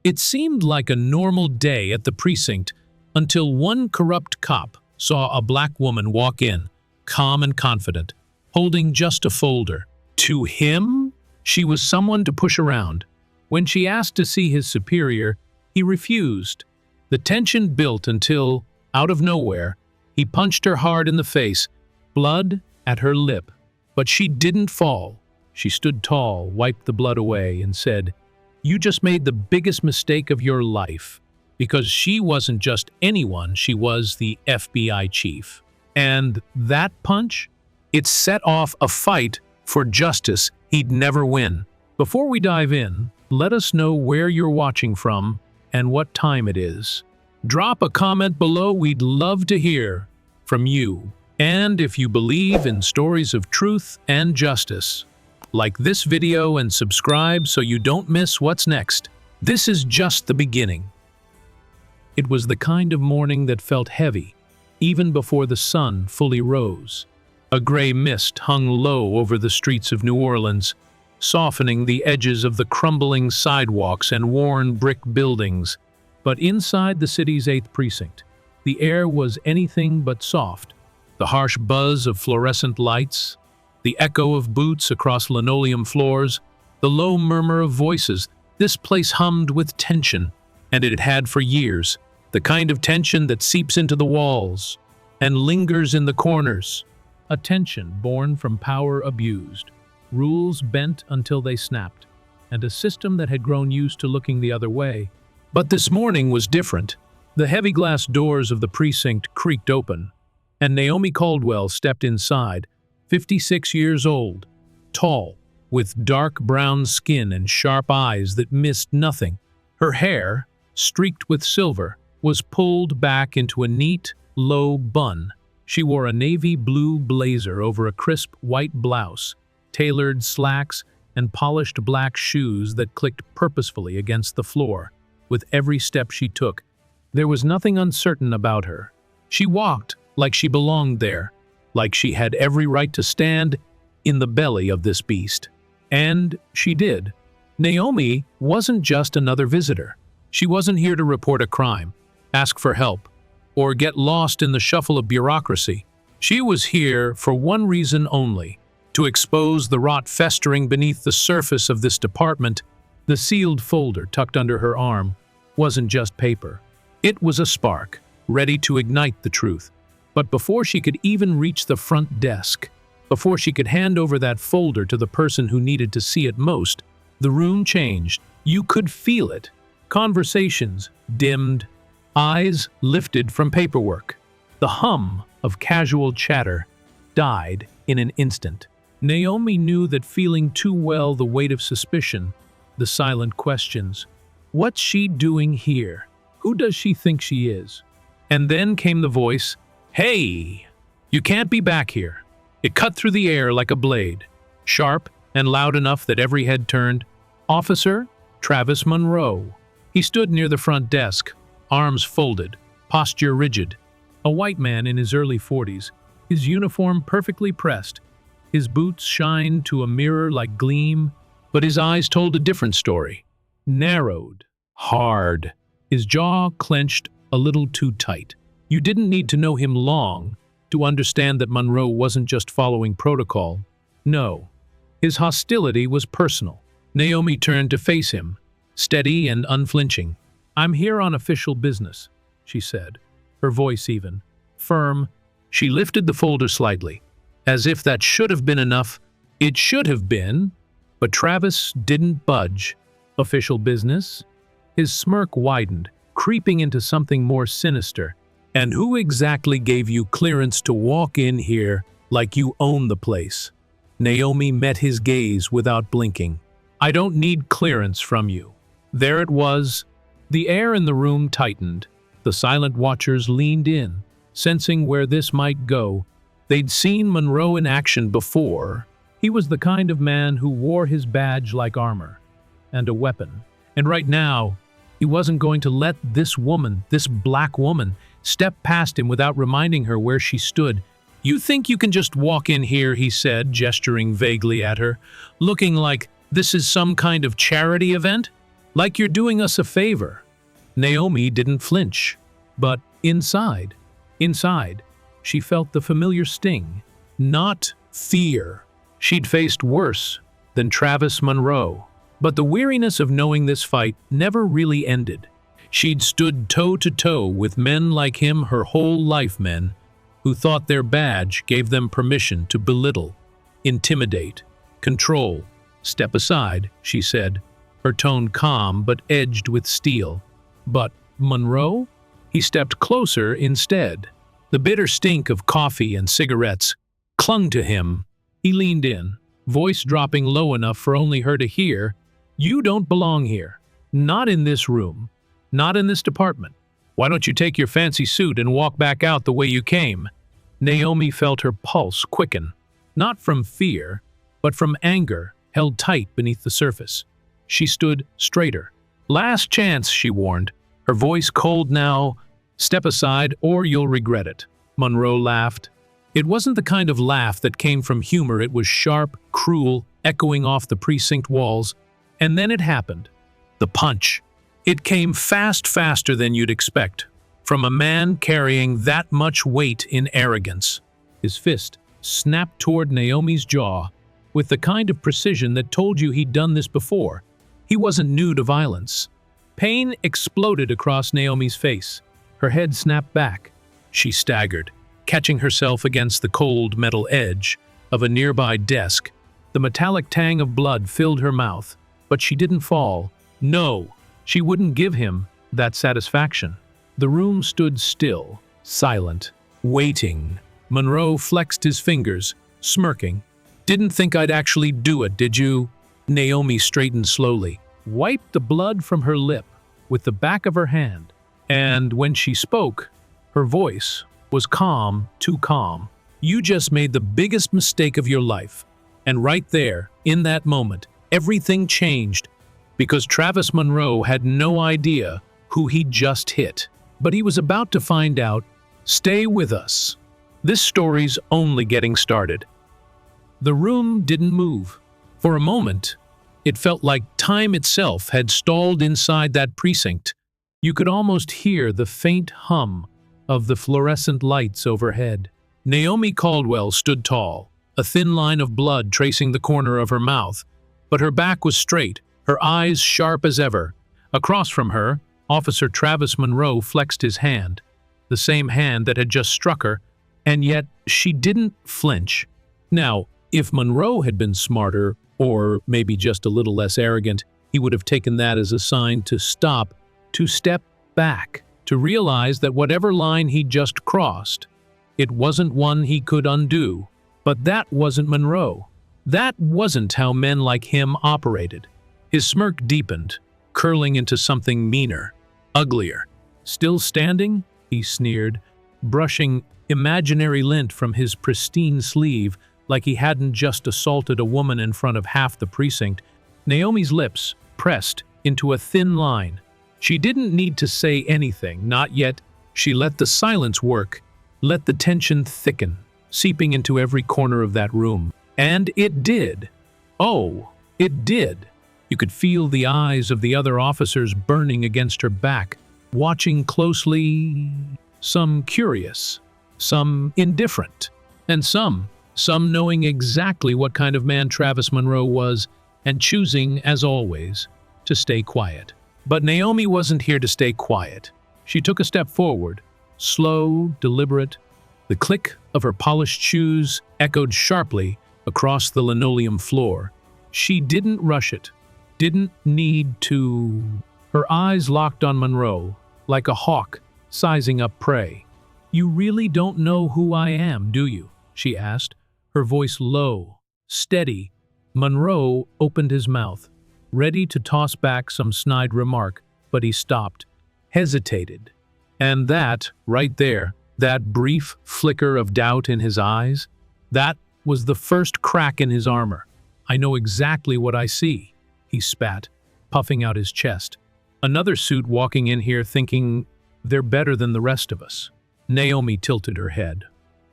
It seemed like a normal day at the precinct until one corrupt cop saw a black woman walk in, calm and confident, holding just a folder. To him, she was someone to push around. When she asked to see his superior, he refused. The tension built until, out of nowhere, he punched her hard in the face, blood at her lip. But she didn't fall. She stood tall, wiped the blood away, and said, "You just made the biggest mistake of your life." Because she wasn't just anyone, she was the FBI chief. And that punch? It set off a fight for justice he'd never win. Before we dive in, let us know where you're watching from and what time it is. Drop a comment below, we'd love to hear from you. And if you believe in stories of truth and justice, like this video and subscribe so you don't miss what's next. This is just the beginning. It was the kind of morning that felt heavy, even before the sun fully rose. A gray mist hung low over the streets of New Orleans, softening the edges of the crumbling sidewalks and worn brick buildings. But inside the city's 8th precinct, the air was anything but soft. The harsh buzz of fluorescent lights, the echo of boots across linoleum floors, the low murmur of voices. This place hummed with tension, and it had for years. The kind of tension that seeps into the walls and lingers in the corners. A tension born from power abused, rules bent until they snapped, and a system that had grown used to looking the other way. But this morning was different. The heavy glass doors of the precinct creaked open, and Naomi Caldwell stepped inside, 56 years old, tall, with dark brown skin and sharp eyes that missed nothing. Her hair, streaked with silver, was pulled back into a neat, low bun. She wore a navy blue blazer over a crisp white blouse, tailored slacks, and polished black shoes that clicked purposefully against the floor. With every step she took, there was nothing uncertain about her. She walked like she belonged there, like she had every right to stand in the belly of this beast. And she did. Naomi wasn't just another visitor. She wasn't here to report a crime, ask for help, or get lost in the shuffle of bureaucracy. She was here for one reason only: to expose the rot festering beneath the surface of this department. The sealed folder tucked under her arm wasn't just paper. It was a spark, ready to ignite the truth. But before she could even reach the front desk, before she could hand over that folder to the person who needed to see it most, the room changed. You could feel it. Conversations dimmed, eyes lifted from paperwork. The hum of casual chatter died in an instant. Naomi knew that feeling too well the weight of suspicion, the silent questions. What's she doing here? Who does she think she is? And then came the voice, "Hey, you can't be back here." It cut through the air like a blade, sharp and loud enough that every head turned. Officer Travis Monroe. He stood near the front desk, arms folded, posture rigid. A white man in his early 40s, his uniform perfectly pressed. His boots shined to a mirror-like gleam, but his eyes told a different story. Narrowed, hard, his jaw clenched a little too tight. You didn't need to know him long to understand that Monroe wasn't just following protocol. No, his hostility was personal. Naomi turned to face him, steady and unflinching. "I'm here on official business," she said, her voice even, firm. She lifted the folder slightly, as if that should have been enough. It should have been, but Travis didn't budge. "Official business?" His smirk widened, creeping into something more sinister. "And who exactly gave you clearance to walk in here like you own the place?" Naomi met his gaze without blinking. "I don't need clearance from you." There it was. The air in the room tightened. The silent watchers leaned in, sensing where this might go. They'd seen Monroe in action before. He was the kind of man who wore his badge like armor and a weapon. And right now, he wasn't going to let this woman, this black woman, step past him without reminding her where she stood. "You think you can just walk in here," he said, gesturing vaguely at her, "looking like this is some kind of charity event? Like you're doing us a favor." Naomi didn't flinch, but inside, she felt the familiar sting. Not fear. She'd faced worse than Travis Monroe. But the weariness of knowing this fight never really ended. She'd stood toe-to-toe with men like him her whole life, men who thought their badge gave them permission to belittle, intimidate, control. "Step aside," she said, her tone calm but edged with steel. But Monroe? He stepped closer instead. The bitter stink of coffee and cigarettes clung to him. He leaned in, voice dropping low enough for only her to hear. "You don't belong here. Not in this room. Not in this department. Why don't you take your fancy suit and walk back out the way you came?" Naomi felt her pulse quicken, not from fear, but from anger held tight beneath the surface. She stood straighter. "Last chance," she warned, her voice cold now. "Step aside or you'll regret it." Monroe laughed. It wasn't the kind of laugh that came from humor. It was sharp, cruel, echoing off the precinct walls. And then it happened. The punch. It came faster than you'd expect, from a man carrying that much weight in arrogance. His fist snapped toward Naomi's jaw, with the kind of precision that told you he'd done this before. He wasn't new to violence. Pain exploded across Naomi's face. Her head snapped back. She staggered, catching herself against the cold metal edge of a nearby desk. The metallic tang of blood filled her mouth, but she didn't fall. No, she wouldn't give him that satisfaction. The room stood still, silent, waiting. Monroe flexed his fingers, smirking. "Didn't think I'd actually do it, did you?" Naomi straightened slowly, wiped the blood from her lip with the back of her hand, and when she spoke, her voice was calm, too calm. "You just made the biggest mistake of your life." And right there, in that moment, everything changed, because Travis Monroe had no idea who he'd just hit. But he was about to find out. Stay with us. This story's only getting started. The room didn't move. For a moment, it felt like time itself had stalled inside that precinct. You could almost hear the faint hum of the fluorescent lights overhead. Naomi Caldwell stood tall, a thin line of blood tracing the corner of her mouth, but her back was straight, her eyes sharp as ever. Across from her, Officer Travis Monroe flexed his hand, the same hand that had just struck her, and yet she didn't flinch. Now, if Monroe had been smarter, or maybe just a little less arrogant, he would have taken that as a sign to stop, to step back, to realize that whatever line he'd just crossed, it wasn't one he could undo. But that wasn't Monroe. That wasn't how men like him operated. His smirk deepened, curling into something meaner, uglier. "Still standing?" he sneered, brushing imaginary lint from his pristine sleeve like he hadn't just assaulted a woman in front of half the precinct. Naomi's lips pressed into a thin line. She didn't need to say anything, not yet. She let the silence work, let the tension thicken, seeping into every corner of that room. And it did. Oh, it did. You could feel the eyes of the other officers burning against her back, watching closely, some curious, some indifferent, and some knowing exactly what kind of man Travis Monroe was and choosing, as always, to stay quiet. But Naomi wasn't here to stay quiet. She took a step forward, slow, deliberate. The click of her polished shoes echoed sharply across the linoleum floor. She didn't rush it, didn't need to. Her eyes locked on Monroe, like a hawk sizing up prey. "You really don't know who I am, do you?" she asked, her voice low, steady. Monroe opened his mouth, ready to toss back some snide remark, but he stopped, hesitated. And that, right there, that brief flicker of doubt in his eyes, that was the first crack in his armor. "I know exactly what I see," he spat, puffing out his chest. "Another suit walking in here thinking they're better than the rest of us." Naomi tilted her head,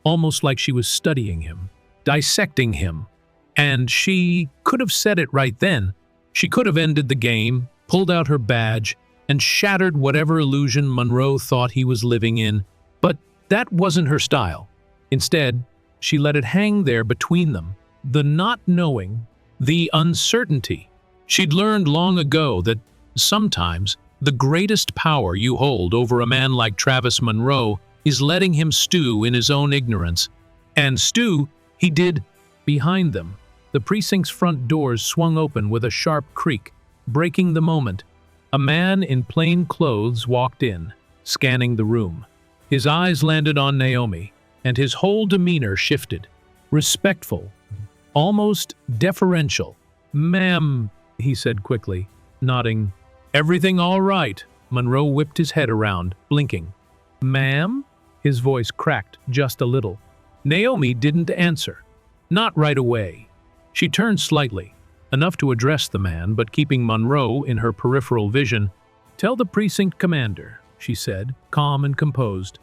almost like she was studying him, dissecting him. And she could have said it right then. She could have ended the game, pulled out her badge, and shattered whatever illusion Monroe thought he was living in. But that wasn't her style. Instead, she let it hang there between them, the not knowing, the uncertainty. She'd learned long ago that sometimes the greatest power you hold over a man like Travis Monroe is letting him stew in his own ignorance. And stew he did behind them. The precinct's front doors swung open with a sharp creak, breaking the moment. A man in plain clothes walked in, scanning the room. His eyes landed on Naomi, and his whole demeanor shifted. Respectful, almost deferential. "Ma'am," he said quickly, nodding. "Everything all right?" Monroe whipped his head around, blinking. "Ma'am?" His voice cracked just a little. Naomi didn't answer. Not right away. She turned slightly, enough to address the man, but keeping Monroe in her peripheral vision. "Tell the precinct commander," she said, calm and composed.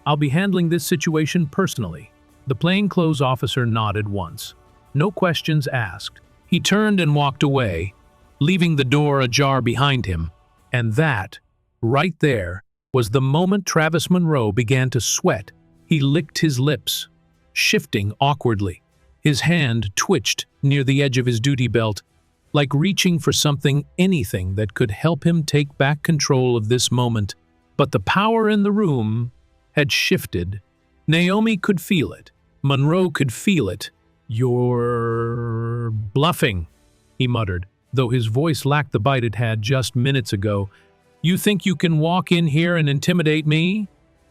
"I'll be handling this situation personally." The plainclothes officer nodded once. No questions asked. He turned and walked away, leaving the door ajar behind him. And that, right there, was the moment Travis Monroe began to sweat. He licked his lips, shifting awkwardly. His hand twitched near the edge of his duty belt, like reaching for something, anything that could help him take back control of this moment. But the power in the room had shifted. Naomi could feel it. Monroe could feel it. "You're bluffing," he muttered, though his voice lacked the bite it had just minutes ago. "You think you can walk in here and intimidate me?"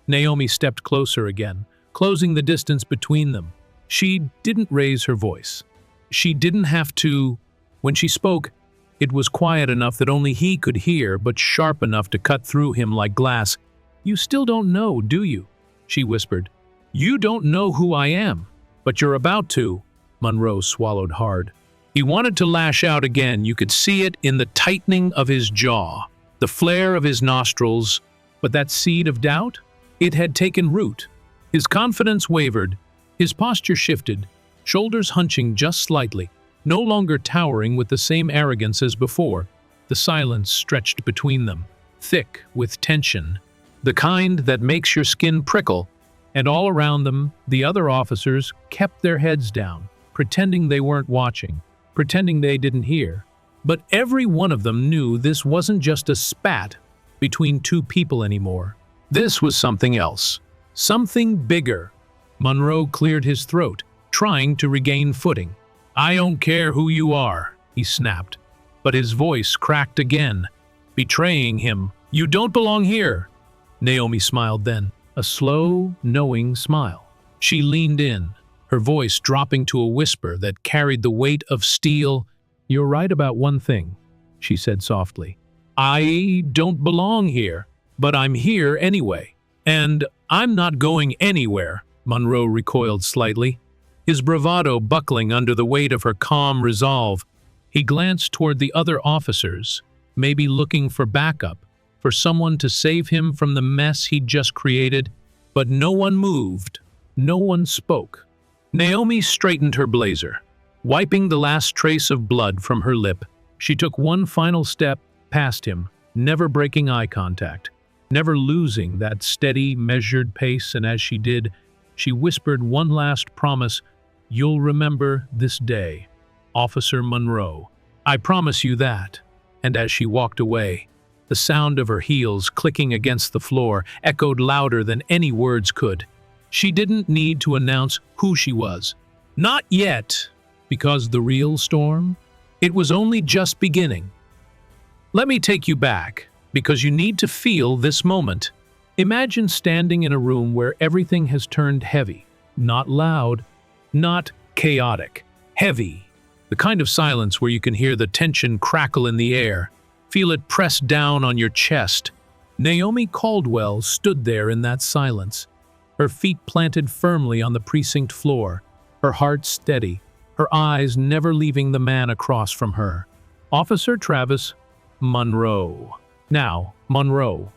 Naomi stepped closer again, closing the distance between them. She didn't raise her voice. She didn't have to. When she spoke, it was quiet enough that only he could hear, but sharp enough to cut through him like glass. "You still don't know, do you?" she whispered. "You don't know who I am, but you're about to." Monroe swallowed hard. He wanted to lash out again. You could see it in the tightening of his jaw, the flare of his nostrils, but that seed of doubt? It had taken root. His confidence wavered. His posture shifted, shoulders hunching just slightly, no longer towering with the same arrogance as before. The silence stretched between them, thick with tension, the kind that makes your skin prickle, and all around them, the other officers kept their heads down, pretending they weren't watching, pretending they didn't hear. But every one of them knew this wasn't just a spat between two people anymore. This was something else, something bigger. Monroe cleared his throat, trying to regain footing. "I don't care who you are," he snapped, but his voice cracked again, betraying him. "You don't belong here." Naomi smiled then, a slow, knowing smile. She leaned in, her voice dropping to a whisper that carried the weight of steel. "You're right about one thing," she said softly. "I don't belong here, but I'm here anyway. And I'm not going anywhere." Monroe recoiled slightly, his bravado buckling under the weight of her calm resolve. He glanced toward the other officers, maybe looking for backup, for someone to save him from the mess he'd just created, but no one moved, no one spoke. Naomi straightened her blazer, wiping the last trace of blood from her lip. She took one final step past him, never breaking eye contact, never losing that steady, measured pace, and as she did, she whispered one last promise. "You'll remember this day, Officer Monroe. I promise you that." And as she walked away, the sound of her heels clicking against the floor echoed louder than any words could. She didn't need to announce who she was. Not yet, because the real storm, it was only just beginning. Let me take you back, because you need to feel this moment. Imagine standing in a room where everything has turned heavy, not loud, not chaotic, heavy. The kind of silence where you can hear the tension crackle in the air, feel it press down on your chest. Naomi Caldwell stood there in that silence, her feet planted firmly on the precinct floor, her heart steady, her eyes never leaving the man across from her. Officer Travis Monroe. Now, Monroe.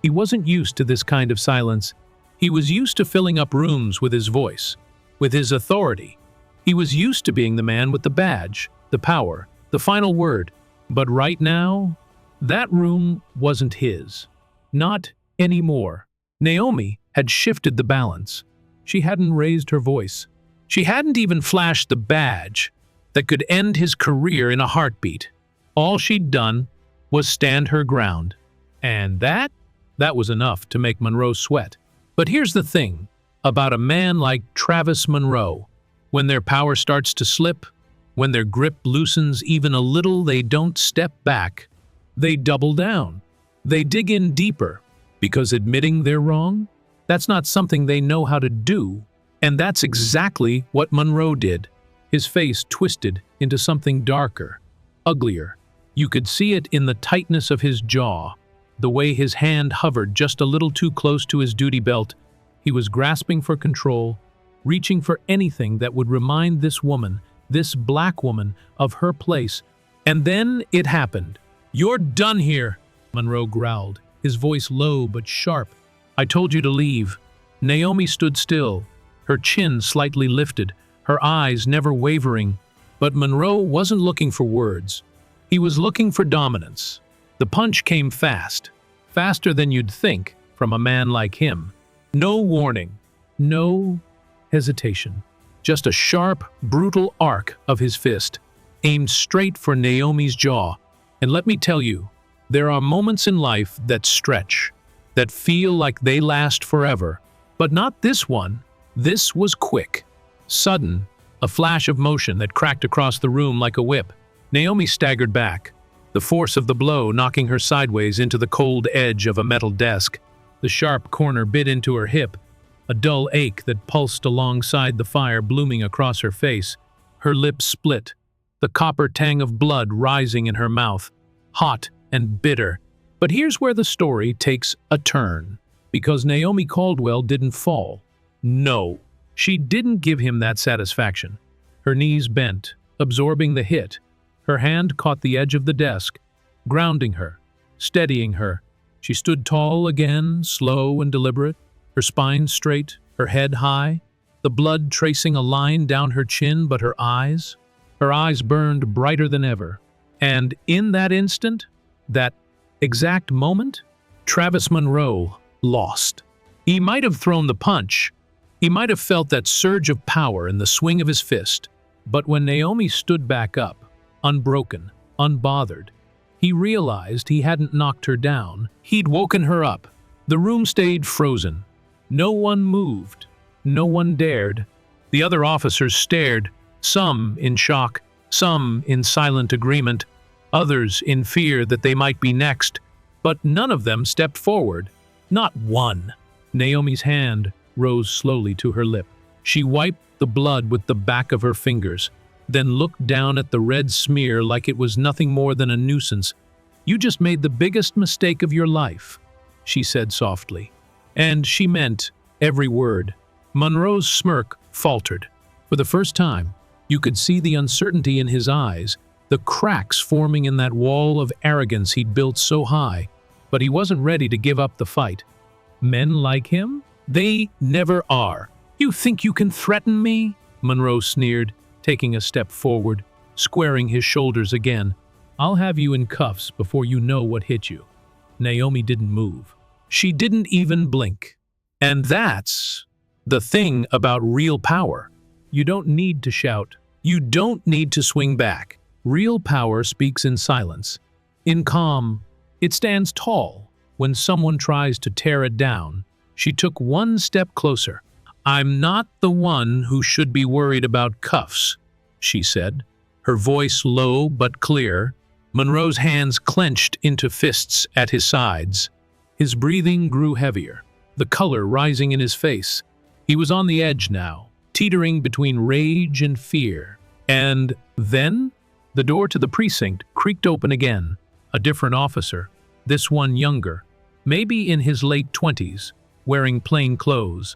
He wasn't used to this kind of silence. He was used to filling up rooms with his voice, with his authority. He was used to being the man with the badge, the power, the final word. But right now, That room wasn't his. Not anymore. Naomi had shifted the balance. She hadn't raised her voice. She hadn't even flashed the badge that could end his career in a heartbeat. All she'd done was stand her ground. And that was enough to make Monroe sweat. But here's the thing about a man like Travis Monroe. When their power starts to slip, when their grip loosens even a little, they don't step back. They double down. They dig in deeper, because admitting they're wrong, that's not something they know how to do. And that's exactly what Monroe did. His face twisted into something darker, uglier. You could see it in the tightness of his jaw, the way his hand hovered just a little too close to his duty belt. He was grasping for control, reaching for anything that would remind this woman, this black woman, of her place. And then it happened. "You're done here," Monroe growled, his voice low but sharp. "I told you to leave." Naomi stood still, her chin slightly lifted, her eyes never wavering. But Monroe wasn't looking for words. He was looking for dominance. The punch came fast, faster than you'd think from a man like him. No warning, no hesitation, just a sharp, brutal arc of his fist, aimed straight for Naomi's jaw. And let me tell you, there are moments in life that stretch, that feel like they last forever. But not this one. This was quick, sudden, a flash of motion that cracked across the room like a whip. Naomi staggered back, the force of the blow knocking her sideways into the cold edge of a metal desk. The sharp corner bit into her hip, a dull ache that pulsed alongside the fire blooming across her face. Her lips split, the copper tang of blood rising in her mouth, hot and bitter. But here's where the story takes a turn, because Naomi Caldwell didn't fall. No, she didn't give him that satisfaction. Her knees bent, absorbing the hit. Her hand caught the edge of the desk, grounding her, steadying her. She stood tall again, slow and deliberate, her spine straight, her head high, the blood tracing a line down her chin, but her eyes burned brighter than ever. And in that instant, that exact moment, Travis Monroe lost. He might have thrown the punch. He might have felt that surge of power in the swing of his fist. But when Naomi stood back up, unbroken, unbothered, he realized he hadn't knocked her down. He'd woken her up. The room stayed frozen. No one moved. No one dared. The other officers stared, some in shock, some in silent agreement, others in fear that they might be next. But none of them stepped forward. Not one. Naomi's hand rose slowly to her lip. She wiped the blood with the back of her fingers, then looked down at the red smear like it was nothing more than a nuisance. "You just made the biggest mistake of your life," she said softly. And she meant every word. Monroe's smirk faltered. For the first time, you could see the uncertainty in his eyes, the cracks forming in that wall of arrogance he'd built so high. But he wasn't ready to give up the fight. Men like him? They never are. "You think you can threaten me?" Monroe sneered, taking a step forward, squaring his shoulders again. "I'll have you in cuffs before you know what hit you." Naomi didn't move. She didn't even blink. And that's the thing about real power. You don't need to shout. You don't need to swing back. Real power speaks in silence, in calm. It stands tall when someone tries to tear it down. She took one step closer. "I'm not the one who should be worried about cuffs," she said, her voice low but clear. Monroe's hands clenched into fists at his sides. His breathing grew heavier, the color rising in his face. He was on the edge now, teetering between rage and fear. And then the door to the precinct creaked open again. A different officer, this one younger, maybe in his late 20s, wearing plain clothes,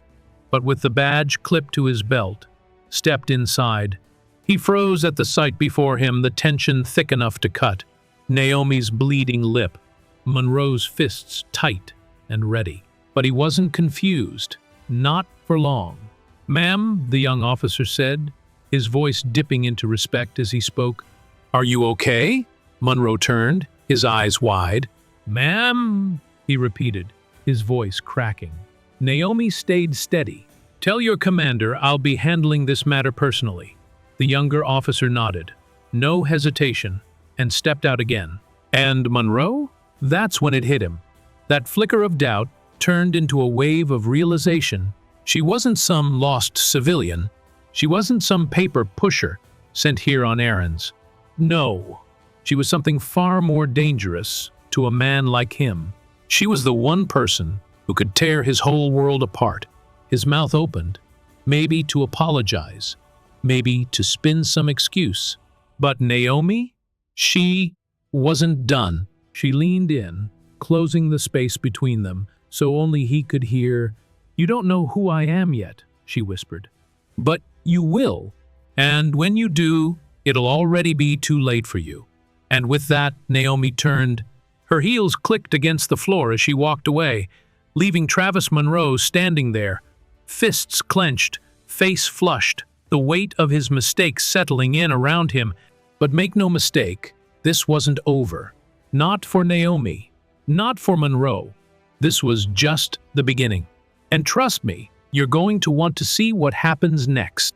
but with the badge clipped to his belt, stepped inside. He froze at the sight before him, the tension thick enough to cut. Naomi's bleeding lip, Monroe's fists tight and ready. But he wasn't confused, not for long. "Ma'am," the young officer said, his voice dipping into respect as he spoke. "Are you okay?" Monroe turned, his eyes wide. "Ma'am," he repeated, his voice cracking. Naomi stayed steady. "Tell your commander I'll be handling this matter personally." The younger officer nodded, no hesitation, and stepped out again. And Monroe? That's when it hit him. That flicker of doubt turned into a wave of realization. She wasn't some lost civilian. She wasn't some paper pusher sent here on errands. No, she was something far more dangerous to a man like him. She was the one person who could tear his whole world apart. His mouth opened, maybe to apologize, maybe to spin some excuse. But Naomi? She wasn't done. She leaned in, closing the space between them, so only he could hear. "You don't know who I am yet," she whispered. "But you will. And when you do, it'll already be too late for you." And with that, Naomi turned. Her heels clicked against the floor as she walked away, leaving Travis Monroe standing there, fists clenched, face flushed, the weight of his mistake settling in around him. But make no mistake, this wasn't over. Not for Naomi, not for Monroe. This was just the beginning. And trust me, you're going to want to see what happens next.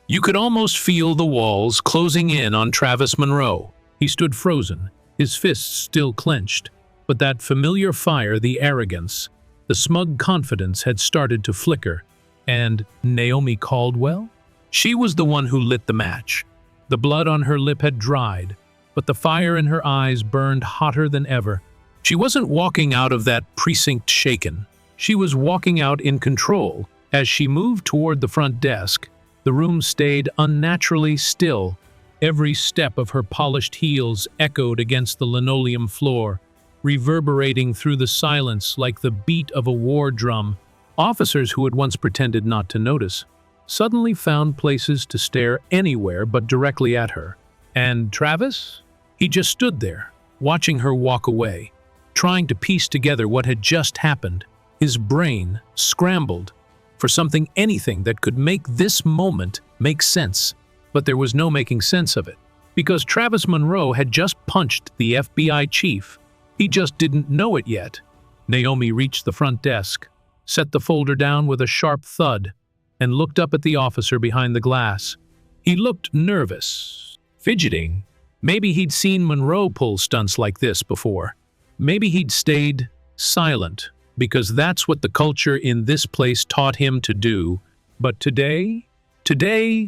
You could almost feel the walls closing in on Travis Monroe. He stood frozen, his fists still clenched, but that familiar fire, the arrogance, the smug confidence had started to flicker. And Naomi Caldwell? She was the one who lit the match. The blood on her lip had dried, but the fire in her eyes burned hotter than ever. She wasn't walking out of that precinct shaken. She was walking out in control. As she moved toward the front desk, the room stayed unnaturally still. Every step of her polished heels echoed against the linoleum floor, reverberating through the silence like the beat of a war drum. Officers who had once pretended not to notice suddenly found places to stare anywhere but directly at her. And Travis? He just stood there, watching her walk away, trying to piece together what had just happened. His brain scrambled for anything that could make this moment make sense. But there was no making sense of it, because Travis Monroe had just punched the FBI chief. He just didn't know it yet. Naomi reached the front desk, set the folder down with a sharp thud, and looked up at the officer behind the glass. He looked nervous, fidgeting. Maybe he'd seen Monroe pull stunts like this before. Maybe he'd stayed silent, because that's what the culture in this place taught him to do. But today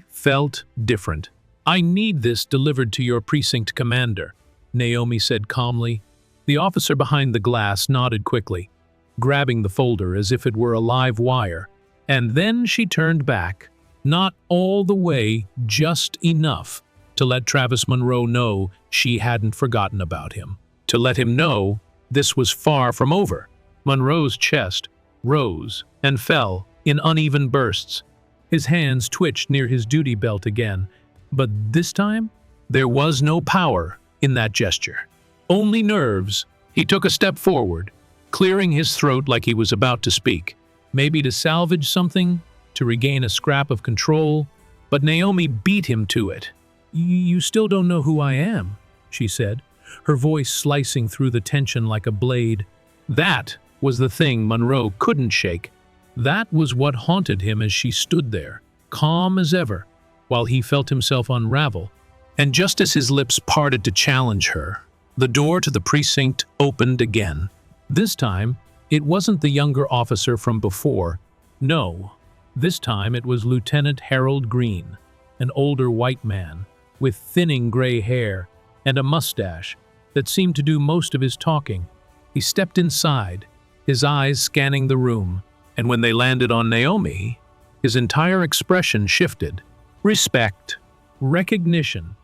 felt different. "I need this delivered to your precinct commander," Naomi said calmly. The officer behind the glass nodded quickly, grabbing the folder as if it were a live wire. And then she turned back, not all the way, just enough to let Travis Monroe know she hadn't forgotten about him. To let him know this was far from over. Monroe's chest rose and fell in uneven bursts. His hands twitched near his duty belt again, but this time, there was no power in that gesture. Only nerves. He took a step forward, clearing his throat like he was about to speak, maybe to salvage something, to regain a scrap of control, but Naomi beat him to it. "You still don't know who I am," she said, her voice slicing through the tension like a blade. That was the thing Monroe couldn't shake. That was what haunted him as she stood there, calm as ever, while he felt himself unravel. And just as his lips parted to challenge her, the door to the precinct opened again. This time, it wasn't the younger officer from before. No, this time it was Lieutenant Harold Green, an older white man, with thinning gray hair and a mustache that seemed to do most of his talking. He stepped inside, his eyes scanning the room, and when they landed on Naomi, his entire expression shifted. Respect, recognition.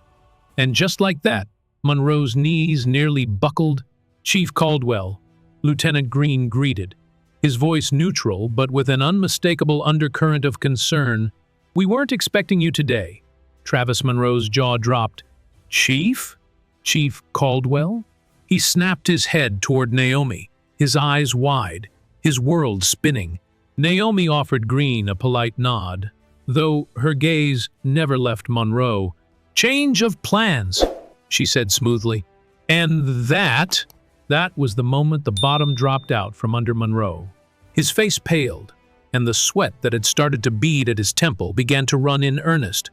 And just like that, Monroe's knees nearly buckled. "Chief Caldwell," Lieutenant Green greeted, his voice neutral but with an unmistakable undercurrent of concern. "We weren't expecting you today." Travis Monroe's jaw dropped. "Chief? Chief Caldwell?" He snapped his head toward Naomi, his eyes wide, his world spinning. Naomi offered Green a polite nod, though her gaze never left Monroe. "Change of plans," she said smoothly. And that was the moment the bottom dropped out from under Monroe. His face paled, and the sweat that had started to bead at his temple began to run in earnest.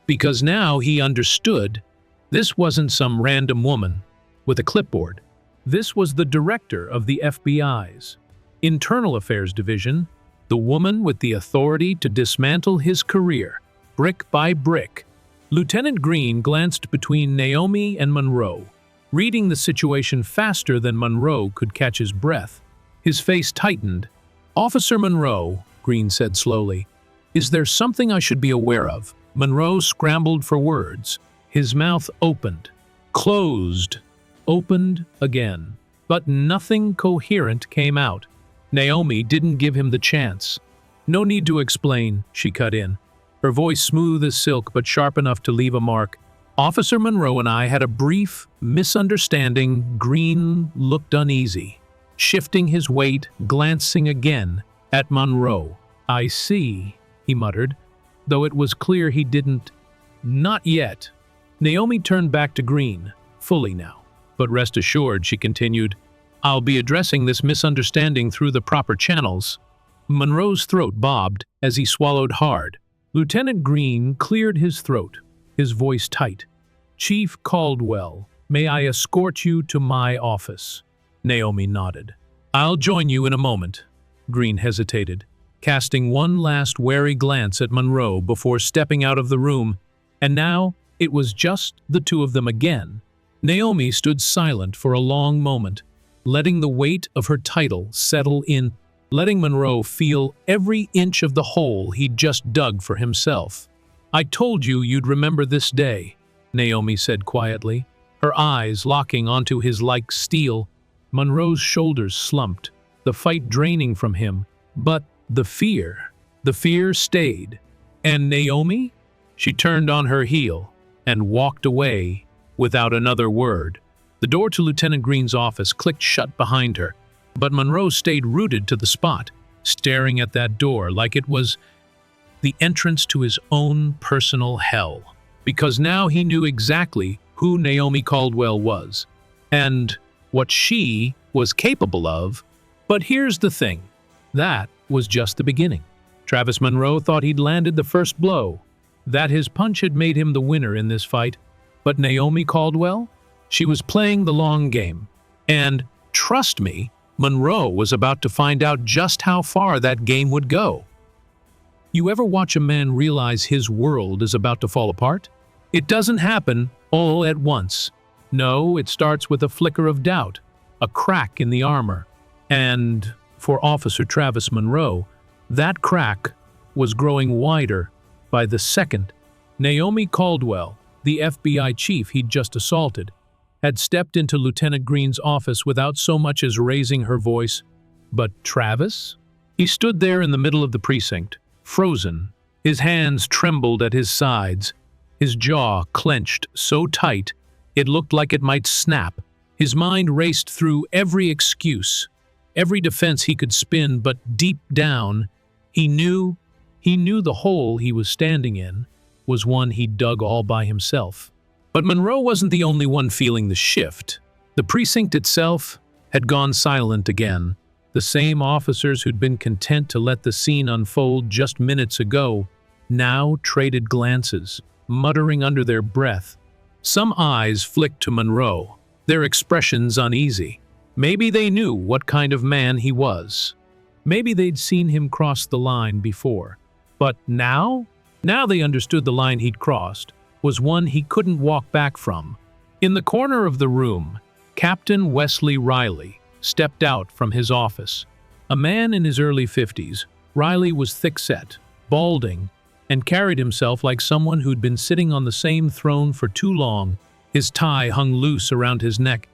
Because now he understood this wasn't some random woman with a clipboard. This was the director of the FBI's Internal Affairs Division, the woman with the authority to dismantle his career, brick by brick. Lieutenant Green glanced between Naomi and Monroe, reading the situation faster than Monroe could catch his breath. His face tightened. "Officer Monroe," Green said slowly, "is there something I should be aware of?" Monroe scrambled for words. His mouth opened, closed, opened again, but nothing coherent came out. Naomi didn't give him the chance. "No need to explain," she cut in, her voice smooth as silk but sharp enough to leave a mark. "Officer Monroe and I had a brief misunderstanding." Green looked uneasy, shifting his weight, glancing again at Monroe. "I see," he muttered, though it was clear he didn't. "Not yet." Naomi turned back to Green, fully now. "But rest assured," she continued, "I'll be addressing this misunderstanding through the proper channels." Monroe's throat bobbed as he swallowed hard. Lieutenant Green cleared his throat, his voice tight. "Chief Caldwell, may I escort you to my office?" Naomi nodded. "I'll join you in a moment." Green hesitated, casting one last wary glance at Monroe before stepping out of the room, and now it was just the two of them again. Naomi stood silent for a long moment, letting the weight of her title settle in, letting Monroe feel every inch of the hole he'd just dug for himself. "I told you you'd remember this day," Naomi said quietly, her eyes locking onto his like steel. Monroe's shoulders slumped, the fight draining from him, but the fear stayed. "And Naomi?" She turned on her heel and walked away without another word. The door to Lieutenant Green's office clicked shut behind her, but Monroe stayed rooted to the spot, staring at that door like it was the entrance to his own personal hell. Because now he knew exactly who Naomi Caldwell was, and what she was capable of. But here's the thing. That was just the beginning. Travis Monroe thought he'd landed the first blow, that his punch had made him the winner in this fight. But Naomi Caldwell? She was playing the long game. And, trust me, Monroe was about to find out just how far that game would go. You ever watch a man realize his world is about to fall apart? It doesn't happen all at once. No, it starts with a flicker of doubt, a crack in the armor. And, for Officer Travis Monroe, that crack was growing wider by the second. Naomi Caldwell, the FBI chief he'd just assaulted, had stepped into Lieutenant Green's office without so much as raising her voice. But Travis? He stood there in the middle of the precinct, frozen. His hands trembled at his sides, his jaw clenched so tight it looked like it might snap. His mind raced through every excuse, every defense he could spin, but deep down, he knew the hole he was standing in was one he'd dug all by himself. But Monroe wasn't the only one feeling the shift. The precinct itself had gone silent again. The same officers who'd been content to let the scene unfold just minutes ago now traded glances, muttering under their breath. Some eyes flicked to Monroe, their expressions uneasy. Maybe they knew what kind of man he was. Maybe they'd seen him cross the line before. But now they understood the line he'd crossed was one he couldn't walk back from. In the corner of the room, Captain Wesley Riley stepped out from his office. A man in his early 50s, Riley was thick-set, balding, and carried himself like someone who'd been sitting on the same throne for too long. His tie hung loose around his neck,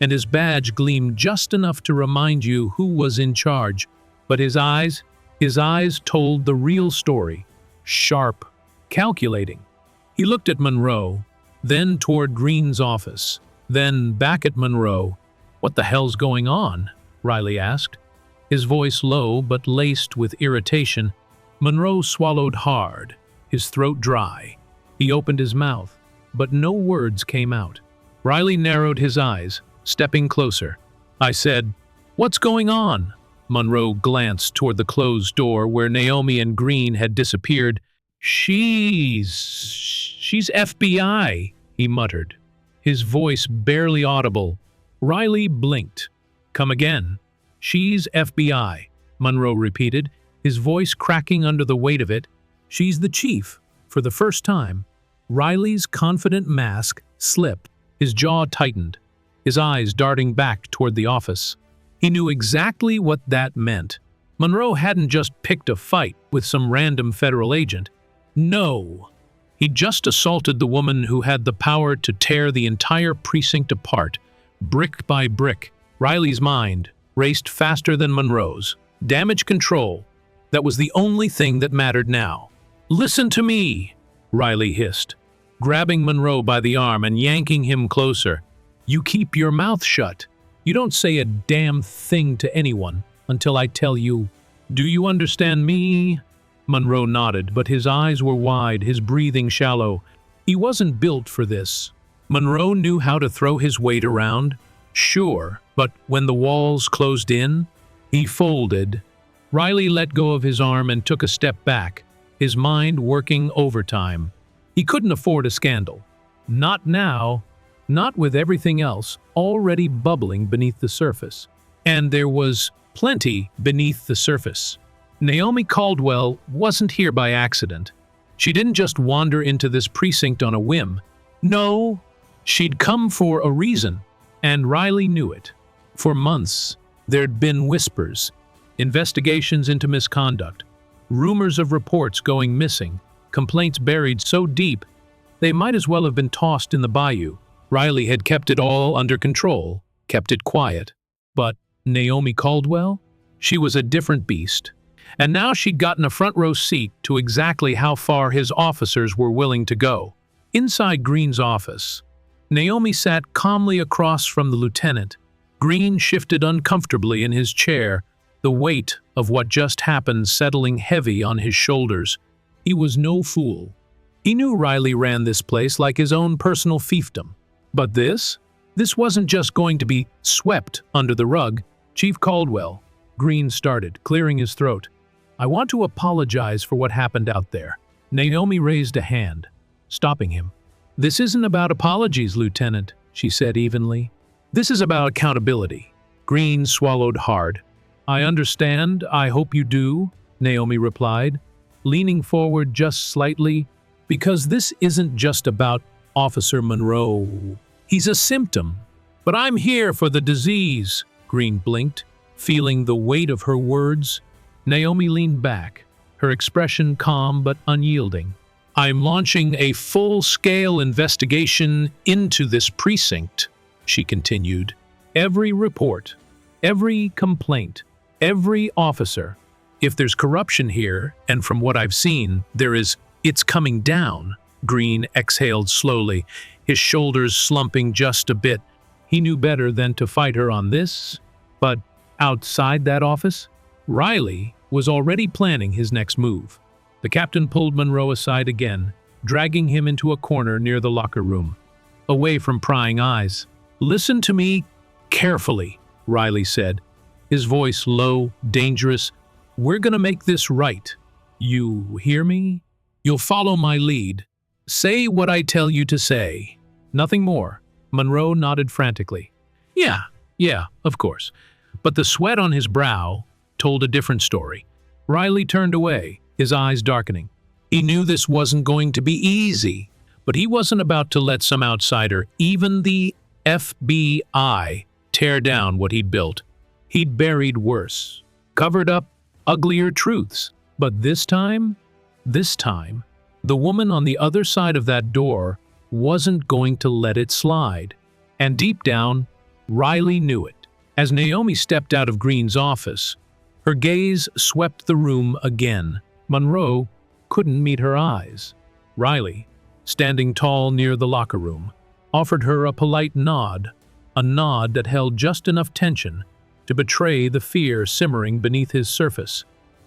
and his badge gleamed just enough to remind you who was in charge. But his eyes told the real story, sharp, calculating. He looked at Monroe, then toward Green's office, then back at Monroe. "What the hell's going on?" Riley asked, his voice low but laced with irritation. Monroe swallowed hard, his throat dry. He opened his mouth, but no words came out. Riley narrowed his eyes, stepping closer. I said, "What's going on?" Monroe glanced toward the closed door where Naomi and Green had disappeared. She's FBI, he muttered, his voice barely audible. Riley blinked. "Come again." "She's FBI," Monroe repeated, his voice cracking under the weight of it. "She's the chief." For the first time, Riley's confident mask slipped, his jaw tightened, his eyes darting back toward the office. He knew exactly what that meant. Monroe hadn't just picked a fight with some random federal agent. No, he'd just assaulted the woman who had the power to tear the entire precinct apart, brick by brick. Riley's mind raced faster than Monroe's. Damage control. That was the only thing that mattered now. "Listen to me," Riley hissed, grabbing Monroe by the arm and yanking him closer. "You keep your mouth shut. You don't say a damn thing to anyone until I tell you. Do you understand me?" Monroe nodded, but his eyes were wide, his breathing shallow. He wasn't built for this. Monroe knew how to throw his weight around, sure, but when the walls closed in, he folded. Riley let go of his arm and took a step back, his mind working overtime. He couldn't afford a scandal. Not now, not with everything else already bubbling beneath the surface. And there was plenty beneath the surface. Naomi Caldwell wasn't here by accident. She didn't just wander into this precinct on a whim. No, she'd come for a reason, and Riley knew it. For months, there'd been whispers, investigations into misconduct, rumors of reports going missing, complaints buried so deep they might as well have been tossed in the bayou. Riley had kept it all under control, kept it quiet. But Naomi Caldwell? She was a different beast. And now she'd gotten a front row seat to exactly how far his officers were willing to go. Inside Green's office, Naomi sat calmly across from the lieutenant. Green shifted uncomfortably in his chair, the weight of what just happened settling heavy on his shoulders. He was no fool. He knew Riley ran this place like his own personal fiefdom. But this wasn't just going to be swept under the rug. "Chief Caldwell," Green started, clearing his throat, "I want to apologize for what happened out there." Naomi raised a hand, stopping him. "This isn't about apologies, Lieutenant," she said evenly. "This is about accountability." Green swallowed hard. "I understand. I hope you do," Naomi replied, leaning forward just slightly, "because this isn't just about Officer Monroe. He's a symptom. But I'm here for the disease." Green blinked, feeling the weight of her words. Naomi leaned back, her expression calm but unyielding. "I'm launching a full-scale investigation into this precinct," she continued. "Every report, every complaint, every officer. If there's corruption here, and from what I've seen, it's coming down." Green exhaled slowly, his shoulders slumping just a bit. He knew better than to fight her on this. But outside that office, Riley was already planning his next move. The captain pulled Monroe aside again, dragging him into a corner near the locker room, away from prying eyes. "Listen to me carefully," Riley said, his voice low, dangerous. "We're gonna make this right. You hear me? You'll follow my lead. Say what I tell you to say. Nothing more." Monroe nodded frantically. Yeah, of course. But the sweat on his brow told a different story. Riley turned away, his eyes darkening. He knew this wasn't going to be easy, but he wasn't about to let some outsider, even the FBI, tear down what he'd built. He'd buried worse, covered up uglier truths. But this time, the woman on the other side of that door wasn't going to let it slide. And deep down, Riley knew it. As Naomi stepped out of Green's office, her gaze swept the room again. Monroe couldn't meet her eyes. Riley, standing tall near the locker room, offered her a polite nod, a nod that held just enough tension to betray the fear simmering beneath his surface.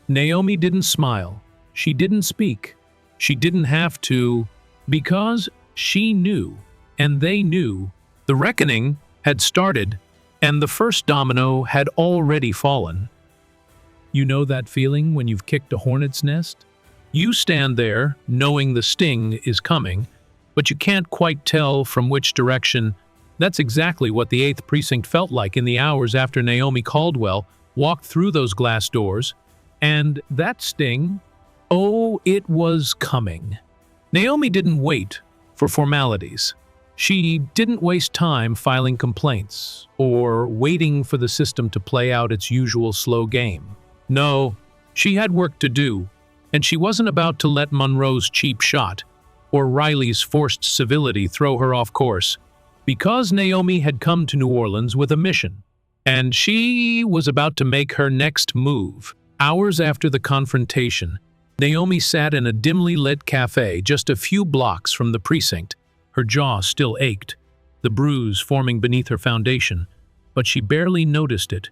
Naomi didn't smile. She didn't speak. She didn't have to, because she knew, and they knew, The reckoning had started, and the first domino had already fallen. You know that feeling when you've kicked a hornet's nest? You stand there, knowing the sting is coming, but you can't quite tell from which direction. That's exactly what the 8th Precinct felt like in the hours after Naomi Caldwell walked through those glass doors. And that sting, oh, it was coming. Naomi didn't wait for formalities. She didn't waste time filing complaints or waiting for the system to play out its usual slow game. No, she had work to do, and she wasn't about to let Monroe's cheap shot or Riley's forced civility throw her off course, because Naomi had come to New Orleans with a mission, and she was about to make her next move. Hours after the confrontation, Naomi sat in a dimly lit cafe just a few blocks from the precinct. Her jaw still ached, the bruise forming beneath her foundation, but she barely noticed it.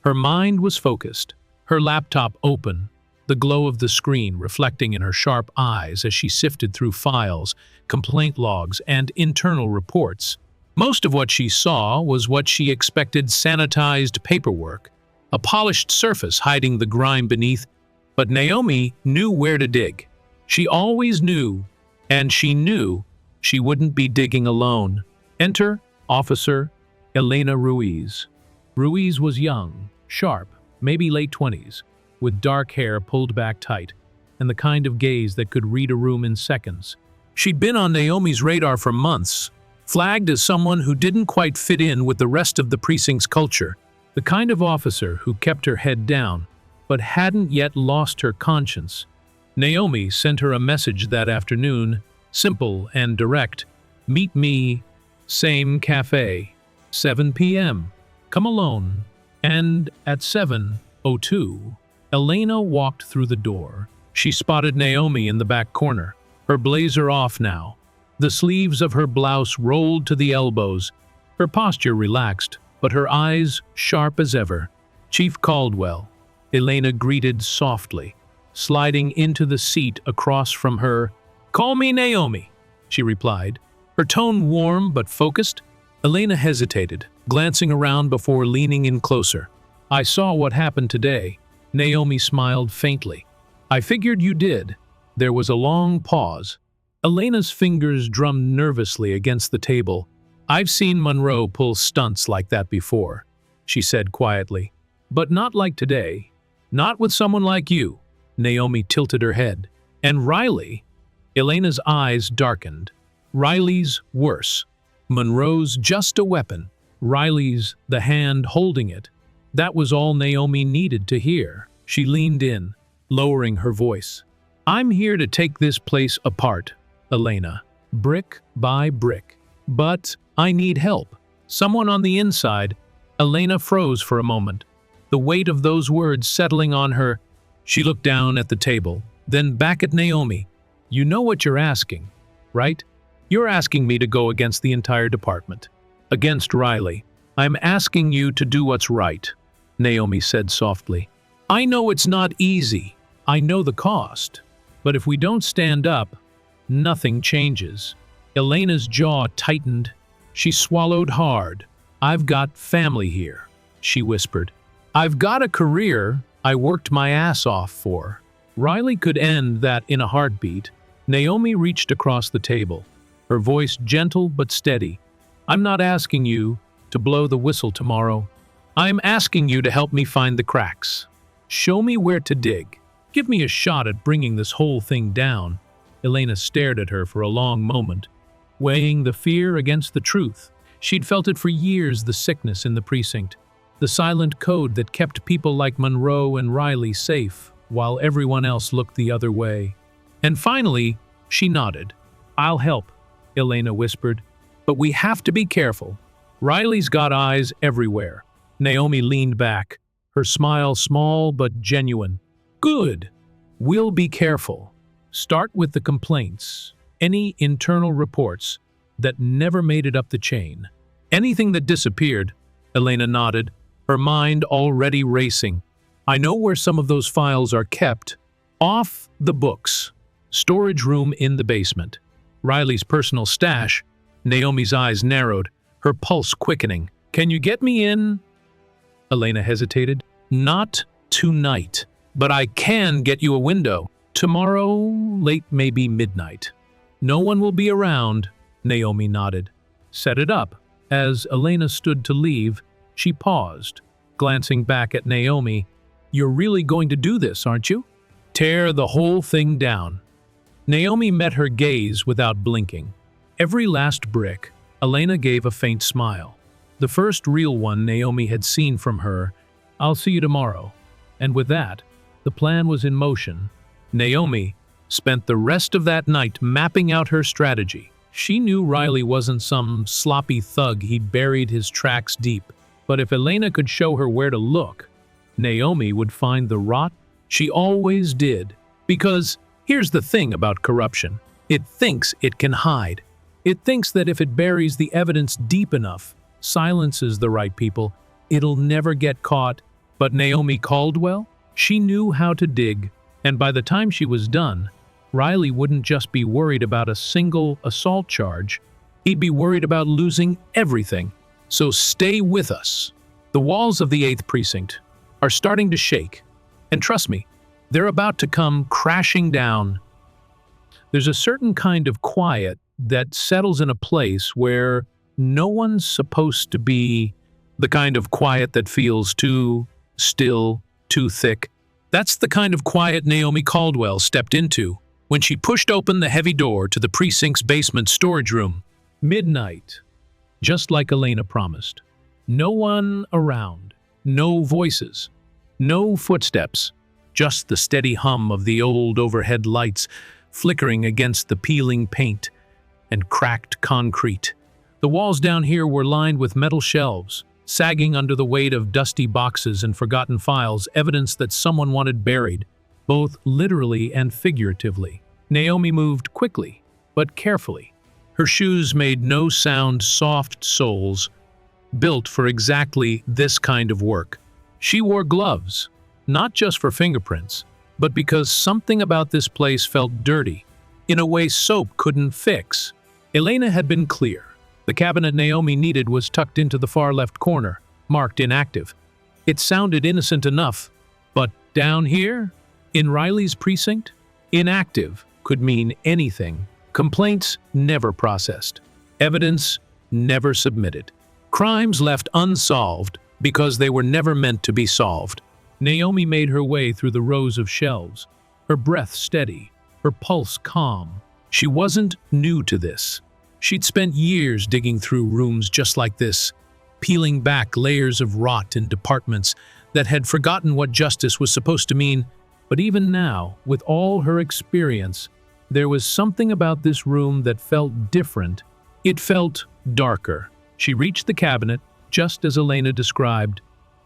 Her mind was focused, her laptop open, the glow of the screen reflecting in her sharp eyes as she sifted through files, complaint logs, and internal reports. Most of what she saw was what she expected: sanitized paperwork, a polished surface hiding the grime beneath. But Naomi knew where to dig. She always knew, and she knew she wouldn't be digging alone. Enter Officer Elena Ruiz. Ruiz was young, sharp, maybe late 20s, with dark hair pulled back tight, and the kind of gaze that could read a room in seconds. She'd been on Naomi's radar for months, flagged as someone who didn't quite fit in with the rest of the precinct's culture, the kind of officer who kept her head down, but hadn't yet lost her conscience. Naomi sent her a message that afternoon, simple and direct. Meet me, same cafe, 7 p.m. Come alone. And at 7:02, Elena walked through the door. She spotted Naomi in the back corner, her blazer off now. The sleeves of her blouse rolled to the elbows, her posture relaxed, but her eyes sharp as ever. Chief Caldwell, Elena greeted softly, sliding into the seat across from her. "Call me Naomi," she replied, her tone warm but focused. Elena hesitated, glancing around before leaning in closer. "I saw what happened today." Naomi smiled faintly. "I figured you did." There was a long pause. Elena's fingers drummed nervously against the table. "I've seen Monroe pull stunts like that before," she said quietly. "But not like today. Not with someone like you." Naomi tilted her head. "And Riley?" Elena's eyes darkened. "Riley's worse. Monroe's just a weapon. Riley's the hand holding it." That was all Naomi needed to hear. She leaned in, lowering her voice. "I'm here to take this place apart, Elena, brick by brick. But I need help. Someone on the inside." Elena froze for a moment, the weight of those words settling on her. She looked down at the table, then back at Naomi. "You know what you're asking, right? You're asking me to go against the entire department, against Riley. I'm asking you to do what's right," Naomi said softly. "I know it's not easy. I know the cost. But if we don't stand up, nothing changes." Elena's jaw tightened. She swallowed hard. "I've got family here," she whispered. "I've got a career I worked my ass off for. Riley could end that in a heartbeat." Naomi reached across the table, her voice gentle but steady. "I'm not asking you to blow the whistle tomorrow. I'm asking you to help me find the cracks. Show me where to dig. Give me a shot at bringing this whole thing down." Elena stared at her for a long moment, weighing the fear against the truth. She'd felt it for years, the sickness in the precinct, the silent code that kept people like Monroe and Riley safe while everyone else looked the other way. And finally, she nodded. "I'll help," Elena whispered, "but we have to be careful. Riley's got eyes everywhere." Naomi leaned back, her smile small but genuine. "Good. We'll be careful. Start with the complaints, any internal reports that never made it up the chain. Anything that disappeared." Elena nodded, her mind already racing. "I know where some of those files are kept. Off the books. Storage room in the basement. Riley's personal stash." Naomi's eyes narrowed, her pulse quickening. "Can you get me in?" Elena hesitated. "Not tonight, but I can get you a window. Tomorrow, late maybe midnight. No one will be around." Naomi nodded. "Set it up." As Elena stood to leave, she paused, glancing back at Naomi. "You're really going to do this, aren't you? Tear the whole thing down." Naomi met her gaze without blinking. Every last brick. Elena gave a faint smile. The first real one Naomi had seen from her. "I'll see you tomorrow." And with that, the plan was in motion. Naomi spent the rest of that night mapping out her strategy. She knew Riley wasn't some sloppy thug he'd buried his tracks deep. But if Elena could show her where to look, Naomi would find the rot. She always did. Because here's the thing about corruption. It thinks it can hide. It thinks that if it buries the evidence deep enough, silences the right people, it'll never get caught. But Naomi Caldwell, she knew how to dig. And by the time she was done, Riley wouldn't just be worried about a single assault charge. He'd be worried about losing everything. So stay with us. The walls of the 8th Precinct are starting to shake. And trust me, they're about to come crashing down. There's a certain kind of quiet that settles in a place where no one's supposed to be, the kind of quiet that feels too still, too thick. That's the kind of quiet Naomi Caldwell stepped into when she pushed open the heavy door to the precinct's basement storage room. Midnight, just like Elena promised. No one around, no voices, no footsteps, just the steady hum of the old overhead lights flickering against the peeling paint and cracked concrete. The walls down here were lined with metal shelves, sagging under the weight of dusty boxes and forgotten files, evidence that someone wanted buried, both literally and figuratively. Naomi moved quickly, but carefully. Her shoes made no sound, soft soles, built for exactly this kind of work. She wore gloves, not just for fingerprints, but because something about this place felt dirty, in a way soap couldn't fix. Elena had been clear. The cabinet Naomi needed was tucked into the far left corner, marked inactive. It sounded innocent enough, but down here, in Riley's precinct, inactive could mean anything. Complaints never processed. Evidence never submitted. Crimes left unsolved because they were never meant to be solved. Naomi made her way through the rows of shelves, her breath steady, her pulse calm. She wasn't new to this. She'd spent years digging through rooms just like this, peeling back layers of rot in departments that had forgotten what justice was supposed to mean. But even now, with all her experience, there was something about this room that felt different. It felt darker. She reached the cabinet, just as Elena described.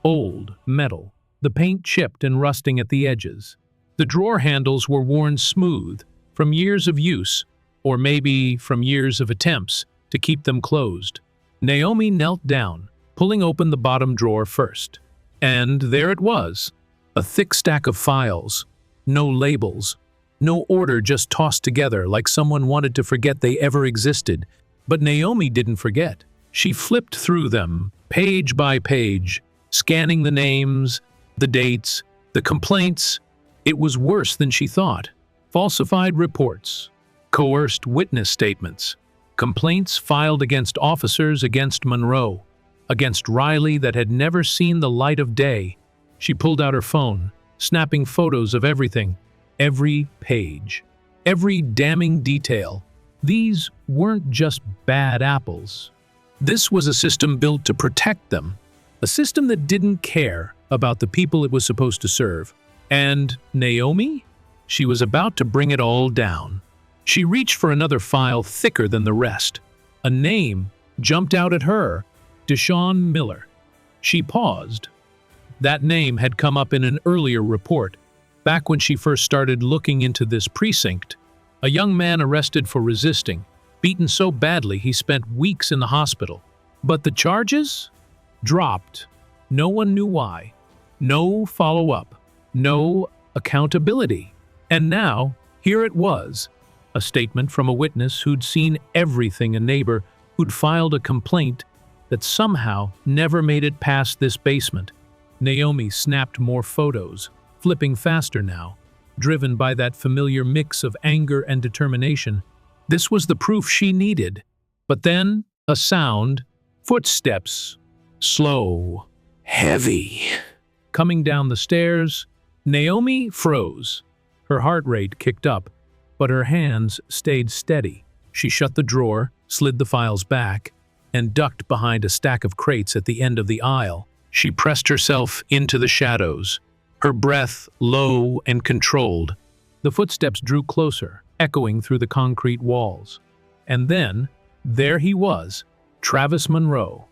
Old, metal, the paint chipped and rusting at the edges. The drawer handles were worn smooth from years of use, or maybe from years of attempts to keep them closed. Naomi knelt down, pulling open the bottom drawer first. And there it was, a thick stack of files. No labels, no order, just tossed together like someone wanted to forget they ever existed. But Naomi didn't forget. She flipped through them, page by page, scanning the names, the dates, the complaints. It was worse than she thought. Falsified reports, coerced witness statements, complaints filed against officers, against Monroe, against Riley that had never seen the light of day. She pulled out her phone, snapping photos of everything, every page, every damning detail. These weren't just bad apples. This was a system built to protect them, a system that didn't care about the people it was supposed to serve. And Naomi? She was about to bring it all down. She reached for another file thicker than the rest. A name jumped out at her, Deshaun Miller. She paused. That name had come up in an earlier report, back when she first started looking into this precinct. A young man arrested for resisting, beaten so badly he spent weeks in the hospital. But the charges? Dropped. No one knew why. No follow-up. No accountability. And now, here it was, a statement from a witness who'd seen everything, a neighbor who'd filed a complaint that somehow never made it past this basement. Naomi snapped more photos, flipping faster now, driven by that familiar mix of anger and determination. This was the proof she needed. But then, a sound, footsteps, slow, heavy. Coming down the stairs, Naomi froze. Her heart rate kicked up, but her hands stayed steady. She shut the drawer, slid the files back, and ducked behind a stack of crates at the end of the aisle. She pressed herself into the shadows, her breath low and controlled. The footsteps drew closer, echoing through the concrete walls. And then, there he was, Travis Monroe.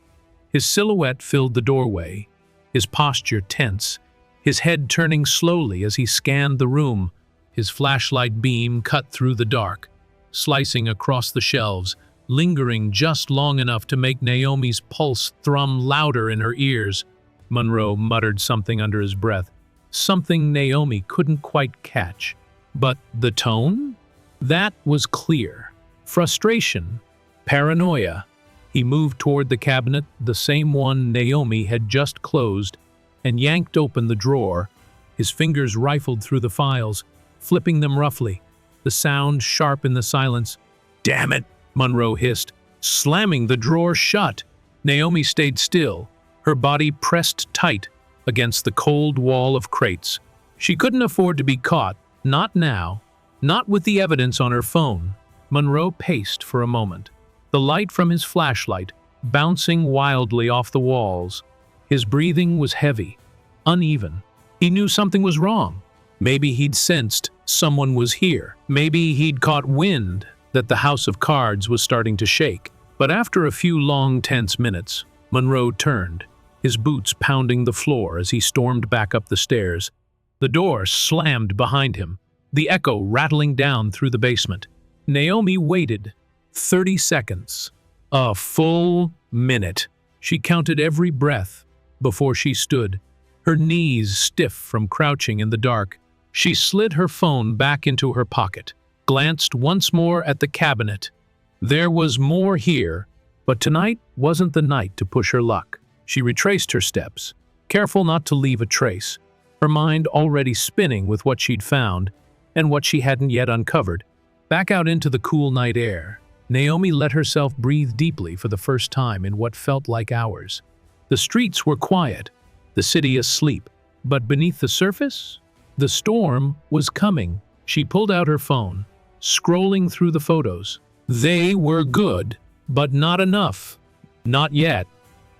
His silhouette filled the doorway, his posture tense, his head turning slowly as he scanned the room. His flashlight beam cut through the dark, slicing across the shelves, lingering just long enough to make Naomi's pulse thrum louder in her ears. Monroe muttered something under his breath, something Naomi couldn't quite catch. But the tone? That was clear. Frustration, paranoia. He moved toward the cabinet, the same one Naomi had just closed, and yanked open the drawer. His fingers rifled through the files, flipping them roughly, the sound sharp in the silence. "Damn it," Monroe hissed, slamming the drawer shut. Naomi stayed still, her body pressed tight against the cold wall of crates. She couldn't afford to be caught, not now, not with the evidence on her phone. Monroe paced for a moment, the light from his flashlight bouncing wildly off the walls. His breathing was heavy, uneven. He knew something was wrong. Maybe he'd sensed someone was here. Maybe he'd caught wind that the house of cards was starting to shake. But after a few long, tense minutes, Monroe turned, his boots pounding the floor as he stormed back up the stairs. The door slammed behind him, the echo rattling down through the basement. Naomi waited. 30 seconds. A full minute. She counted every breath before she stood, her knees stiff from crouching in the dark. She slid her phone back into her pocket, glanced once more at the cabinet. There was more here, but tonight wasn't the night to push her luck. She retraced her steps, careful not to leave a trace, her mind already spinning with what she'd found and what she hadn't yet uncovered. Back out into the cool night air, Naomi let herself breathe deeply for the first time in what felt like hours. The streets were quiet, the city asleep, but beneath the surface, the storm was coming. She pulled out her phone, scrolling through the photos. They were good, but not enough. Not yet.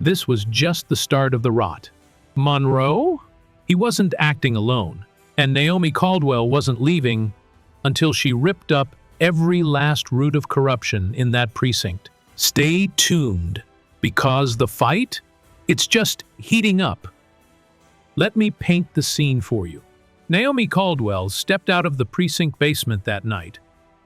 This was just the start of the rot. Monroe? He wasn't acting alone, and Naomi Caldwell wasn't leaving until she ripped up every last root of corruption in that precinct. Stay tuned, because the fight, it's just heating up. Let me paint the scene for you. Naomi Caldwell stepped out of the precinct basement that night,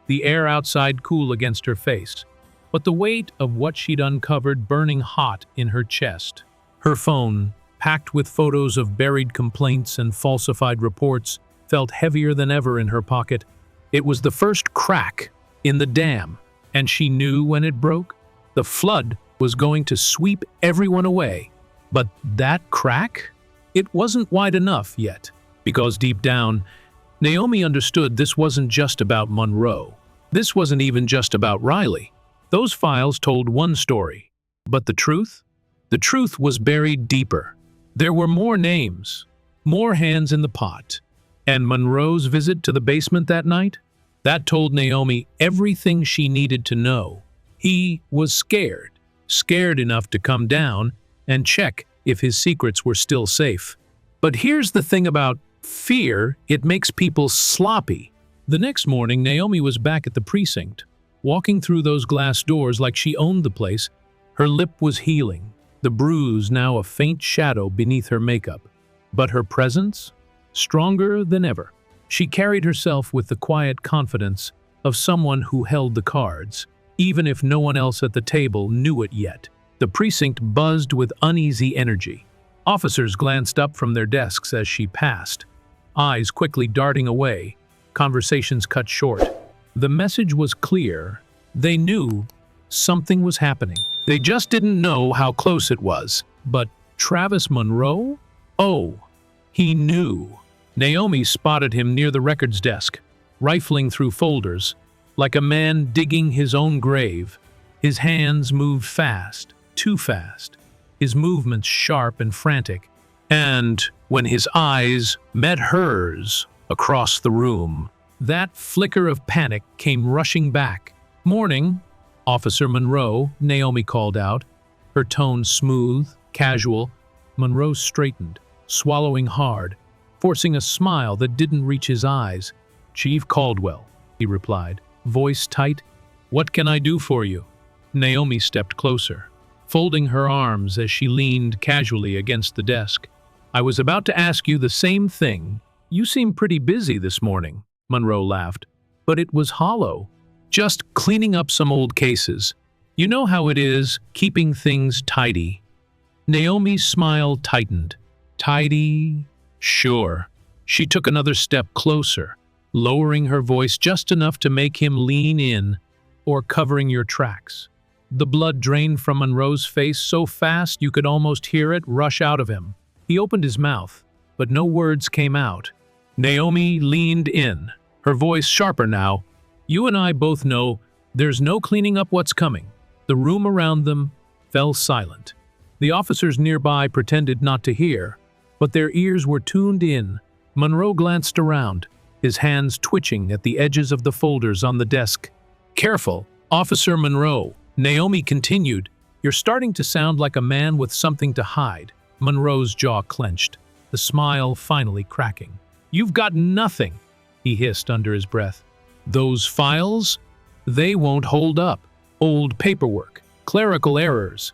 the air outside cool against her face, but the weight of what she'd uncovered burning hot in her chest. Her phone, packed with photos of buried complaints and falsified reports, felt heavier than ever in her pocket. It was the first crack in the dam, and she knew when it broke, the flood was going to sweep everyone away. But that crack? It wasn't wide enough yet, because deep down, Naomi understood this wasn't just about Monroe. This wasn't even just about Riley. Those files told one story, but the truth? The truth was buried deeper. There were more names, more hands in the pot. And Monroe's visit to the basement that night? That told Naomi everything she needed to know. He was scared, scared enough to come down and check if his secrets were still safe. But here's the thing about fear, it makes people sloppy. The next morning, Naomi was back at the precinct, walking through those glass doors like she owned the place. Her lip was healing, the bruise now a faint shadow beneath her makeup. But her presence? Stronger than ever. She carried herself with the quiet confidence of someone who held the cards, even if no one else at the table knew it yet. The precinct buzzed with uneasy energy. Officers glanced up from their desks as she passed, eyes quickly darting away, conversations cut short. The message was clear. They knew something was happening. They just didn't know how close it was. But Travis Monroe? Oh, he knew. Naomi spotted him near the records desk, rifling through folders, like a man digging his own grave. His hands moved fast, too fast, his movements sharp and frantic. And when his eyes met hers across the room, that flicker of panic came rushing back. "Morning, Officer Monroe," Naomi called out, her tone smooth, casual. Monroe straightened, swallowing hard, forcing a smile that didn't reach his eyes. "Chief Caldwell," he replied, voice tight. "What can I do for you?" Naomi stepped closer, folding her arms as she leaned casually against the desk. "I was about to ask you the same thing. You seem pretty busy this morning," Monroe laughed, but it was hollow. "Just cleaning up some old cases. You know how it is, keeping things tidy." Naomi's smile tightened. "Tidy? Sure." She took another step closer, lowering her voice just enough to make him lean in. "Or covering your tracks." The blood drained from Monroe's face so fast you could almost hear it rush out of him. He opened his mouth, but no words came out. Naomi leaned in, her voice sharper now. "You and I both know there's no cleaning up what's coming." The room around them fell silent. The officers nearby pretended not to hear, but their ears were tuned in. Monroe glanced around, his hands twitching at the edges of the folders on the desk. "Careful, Officer Monroe," Naomi continued. "You're starting to sound like a man with something to hide." Monroe's jaw clenched, the smile finally cracking. "You've got nothing," he hissed under his breath. "Those files? They won't hold up. Old paperwork, clerical errors.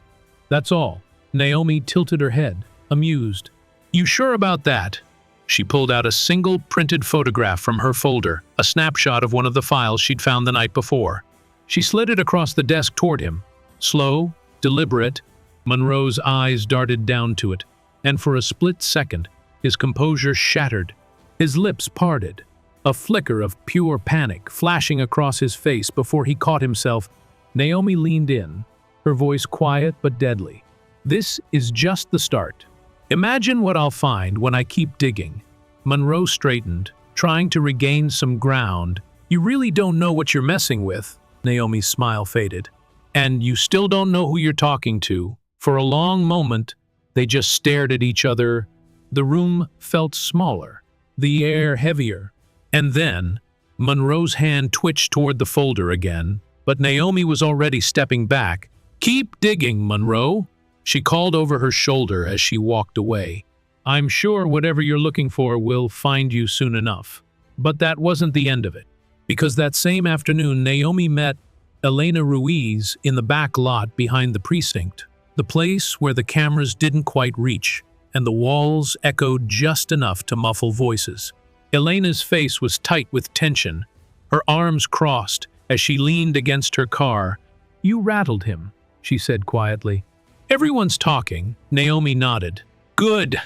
That's all." Naomi tilted her head, amused. "You sure about that?" She pulled out a single printed photograph from her folder, a snapshot of one of the files she'd found the night before. She slid it across the desk toward him. Slow, deliberate, Monroe's eyes darted down to it, and for a split second, his composure shattered. His lips parted, a flicker of pure panic flashing across his face before he caught himself. Naomi leaned in, her voice quiet but deadly. "This is just the start. Imagine what I'll find when I keep digging." Monroe straightened, trying to regain some ground. "You really don't know what you're messing with." Naomi's smile faded. "And you still don't know who you're talking to." For a long moment, they just stared at each other. The room felt smaller, the air heavier. And then, Monroe's hand twitched toward the folder again, but Naomi was already stepping back. "Keep digging, Monroe," she called over her shoulder as she walked away. "I'm sure whatever you're looking for will find you soon enough." But that wasn't the end of it, because that same afternoon Naomi met Elena Ruiz in the back lot behind the precinct, the place where the cameras didn't quite reach, and the walls echoed just enough to muffle voices. Elena's face was tight with tension, her arms crossed as she leaned against her car. "You rattled him," she said quietly. "Everyone's talking," Naomi nodded. "Good.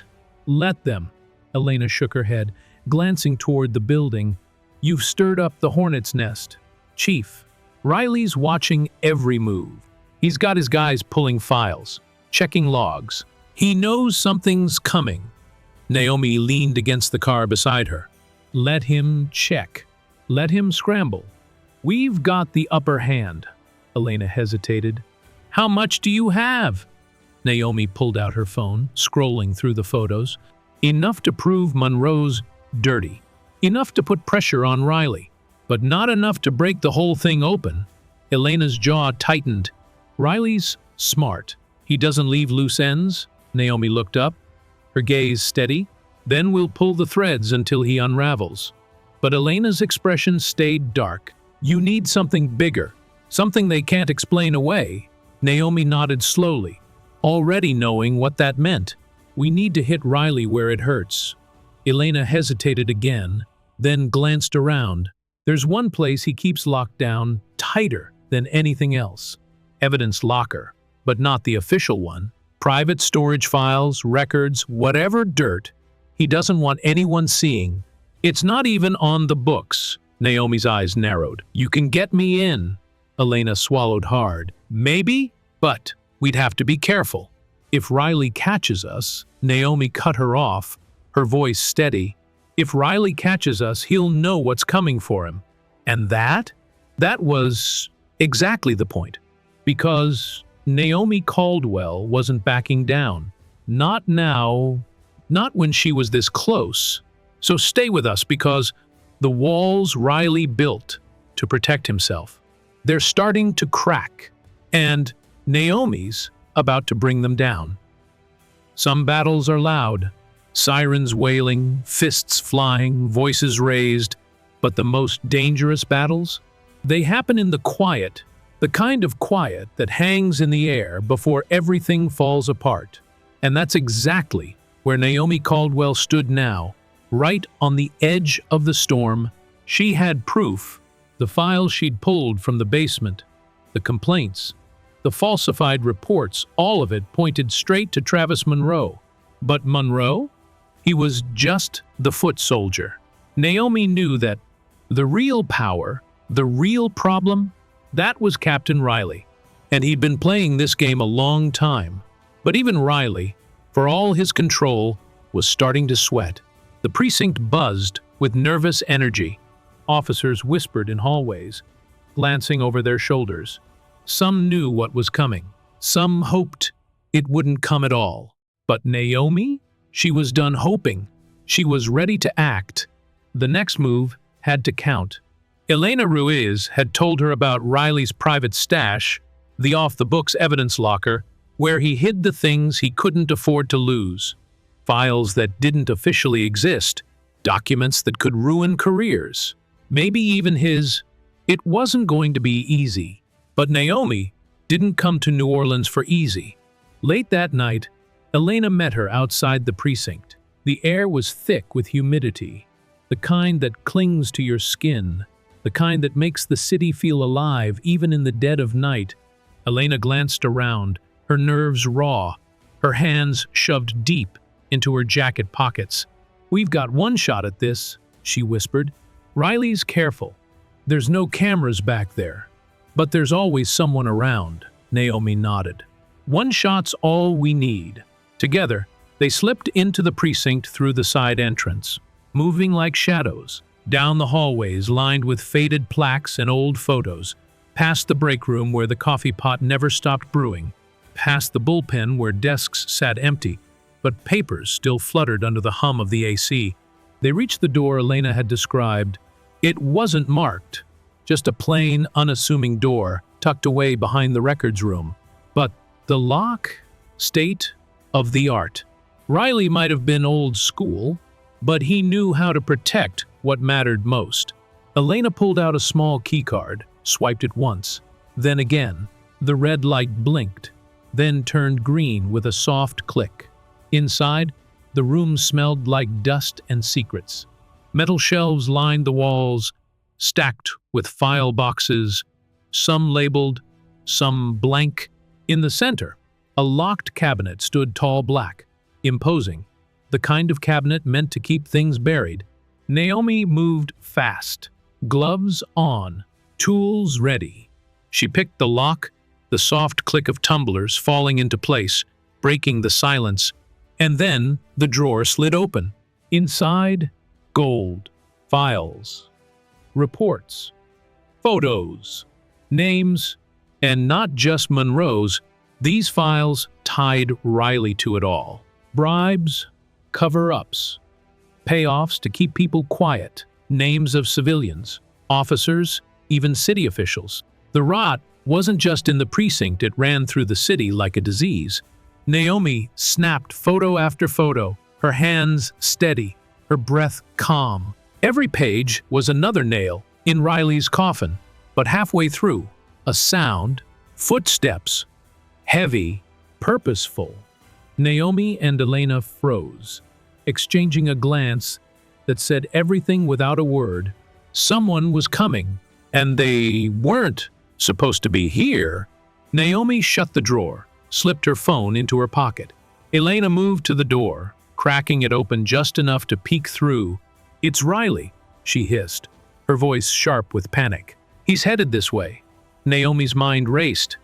Let them." Elena shook her head, glancing toward the building. "You've stirred up the hornet's nest. Chief, Riley's watching every move. He's got his guys pulling files, checking logs. He knows something's coming." Naomi leaned against the car beside her. "Let him check. Let him scramble. We've got the upper hand." Elena hesitated. "How much do you have?" Naomi pulled out her phone, scrolling through the photos. "Enough to prove Monroe's dirty. Enough to put pressure on Riley. But not enough to break the whole thing open." Elena's jaw tightened. "Riley's smart. He doesn't leave loose ends." Naomi looked up, her gaze steady. "Then we'll pull the threads until he unravels." But Elena's expression stayed dark. "You need something bigger, something they can't explain away." Naomi nodded slowly, already knowing what that meant. "We need to hit Riley where it hurts." Elena hesitated again, then glanced around. "There's one place he keeps locked down tighter than anything else. Evidence locker, but not the official one. Private storage files, records, whatever dirt he doesn't want anyone seeing. It's not even on the books." Naomi's eyes narrowed. "You can get me in." Elena swallowed hard. "Maybe, But we'd have to be careful. If Riley catches us, Naomi cut her off, her voice steady. If Riley catches us, he'll know what's coming for him. And that was exactly the point. Because Naomi Caldwell wasn't backing down. Not now, not when she was this close. So stay with us, because the walls Riley built to protect himself, they're starting to crack, and Naomi's about to bring them down. Some battles are loud, sirens wailing, fists flying, voices raised, but the most dangerous battles? They happen in the quiet, the kind of quiet that hangs in the air before everything falls apart. And that's exactly where Naomi Caldwell stood now, right on the edge of the storm. She had proof, the files she'd pulled from the basement, the complaints, the falsified reports, all of it pointed straight to Travis Monroe. But Monroe? He was just the foot soldier. Naomi knew that the real power, the real problem, that was Captain Riley. And he'd been playing this game a long time. But even Riley, for all his control, was starting to sweat. The precinct buzzed with nervous energy. Officers whispered in hallways, glancing over their shoulders. Some knew what was coming. Some hoped it wouldn't come at all. But Naomi? She was done hoping. She was ready to act. The next move had to count. Elena Ruiz had told her about Riley's private stash, the off-the-books evidence locker, where he hid the things he couldn't afford to lose. Files that didn't officially exist, documents that could ruin careers, maybe even his. It wasn't going to be easy. But Naomi didn't come to New Orleans for easy. Late that night, Elena met her outside the precinct. The air was thick with humidity, the kind that clings to your skin, the kind that makes the city feel alive even in the dead of night. Elena glanced around, her nerves raw, her hands shoved deep into her jacket pockets. "We've got one shot at this," she whispered. "Riley's careful. There's no cameras back there. But there's always someone around." Naomi nodded. "One shot's all we need." Together, they slipped into the precinct through the side entrance, moving like shadows, down the hallways lined with faded plaques and old photos, past the break room where the coffee pot never stopped brewing, past the bullpen where desks sat empty, but papers still fluttered under the hum of the AC. They reached the door Elena had described. It wasn't marked. Just a plain, unassuming door tucked away behind the records room. But the lock? State of the art. Riley might have been old school, but he knew how to protect what mattered most. Elena pulled out a small keycard, swiped it once, then again. The red light blinked, then turned green with a soft click. Inside, the room smelled like dust and secrets. Metal shelves lined the walls, stacked with file boxes, some labeled, some blank. In the center, a locked cabinet stood tall black, imposing, the kind of cabinet meant to keep things buried. Naomi moved fast, gloves on, tools ready. She picked the lock, the soft click of tumblers falling into place, breaking the silence, and then the drawer slid open. Inside, gold, files, reports, photos, names, and not just Monroe's. These files tied Riley to it all. Bribes, cover-ups, payoffs to keep people quiet, names of civilians, officers, even city officials. The rot wasn't just in the precinct, it ran through the city like a disease. Naomi snapped photo after photo, her hands steady, her breath calm. Every page was another nail in Riley's coffin, but halfway through, a sound, footsteps, heavy, purposeful. Naomi and Elena froze, exchanging a glance that said everything without a word. Someone was coming, and they weren't supposed to be here. Naomi shut the drawer, slipped her phone into her pocket. Elena moved to the door, cracking it open just enough to peek through. "It's Riley," she hissed, her voice sharp with panic. "He's headed this way." Naomi's mind raced.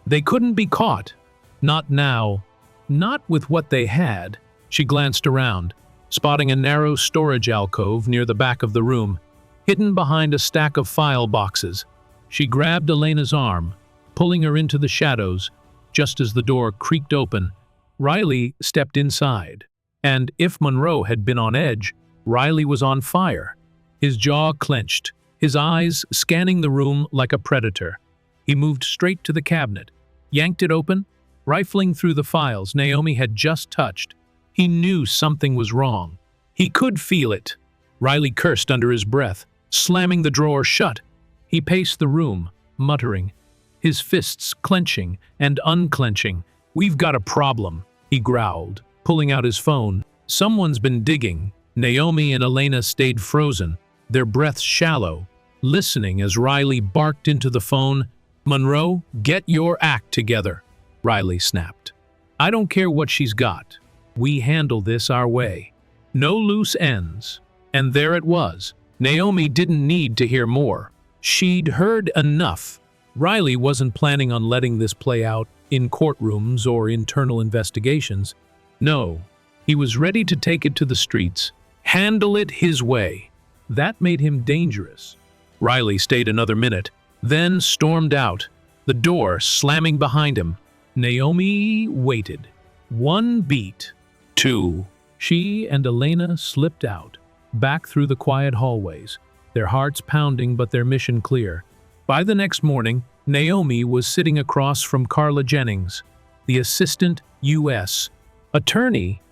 They couldn't be caught. Not now. Not with what they had. She glanced around, spotting a narrow storage alcove near the back of the room, hidden behind a stack of file boxes. She grabbed Elena's arm, pulling her into the shadows. Just as the door creaked open, Riley stepped inside. And if Monroe had been on edge, Riley was on fire. His jaw clenched, his eyes scanning the room like a predator. He moved straight to the cabinet, yanked it open, rifling through the files Naomi had just touched. He knew something was wrong. He could feel it. Riley cursed under his breath, slamming the drawer shut. He paced the room, muttering, his fists clenching and unclenching. "We've got a problem," he growled, pulling out his phone. Someone's been digging. Naomi and Elena stayed frozen, their breaths shallow, listening as Riley barked into the phone. "Monroe, get your act together," Riley snapped. "I don't care what she's got. We handle this our way. No loose ends." And there it was. Naomi didn't need to hear more. She'd heard enough. Riley wasn't planning on letting this play out in courtrooms or internal investigations. No, he was ready to take it to the streets, handle it his way. That made him dangerous. Riley stayed another minute, then stormed out, the door slamming behind him. Naomi waited. 1 beat. 2. She and Elena slipped out, back through the quiet hallways, their hearts pounding but their mission clear. By the next morning, Naomi was sitting across from Carla Jennings, the assistant U.S. attorney.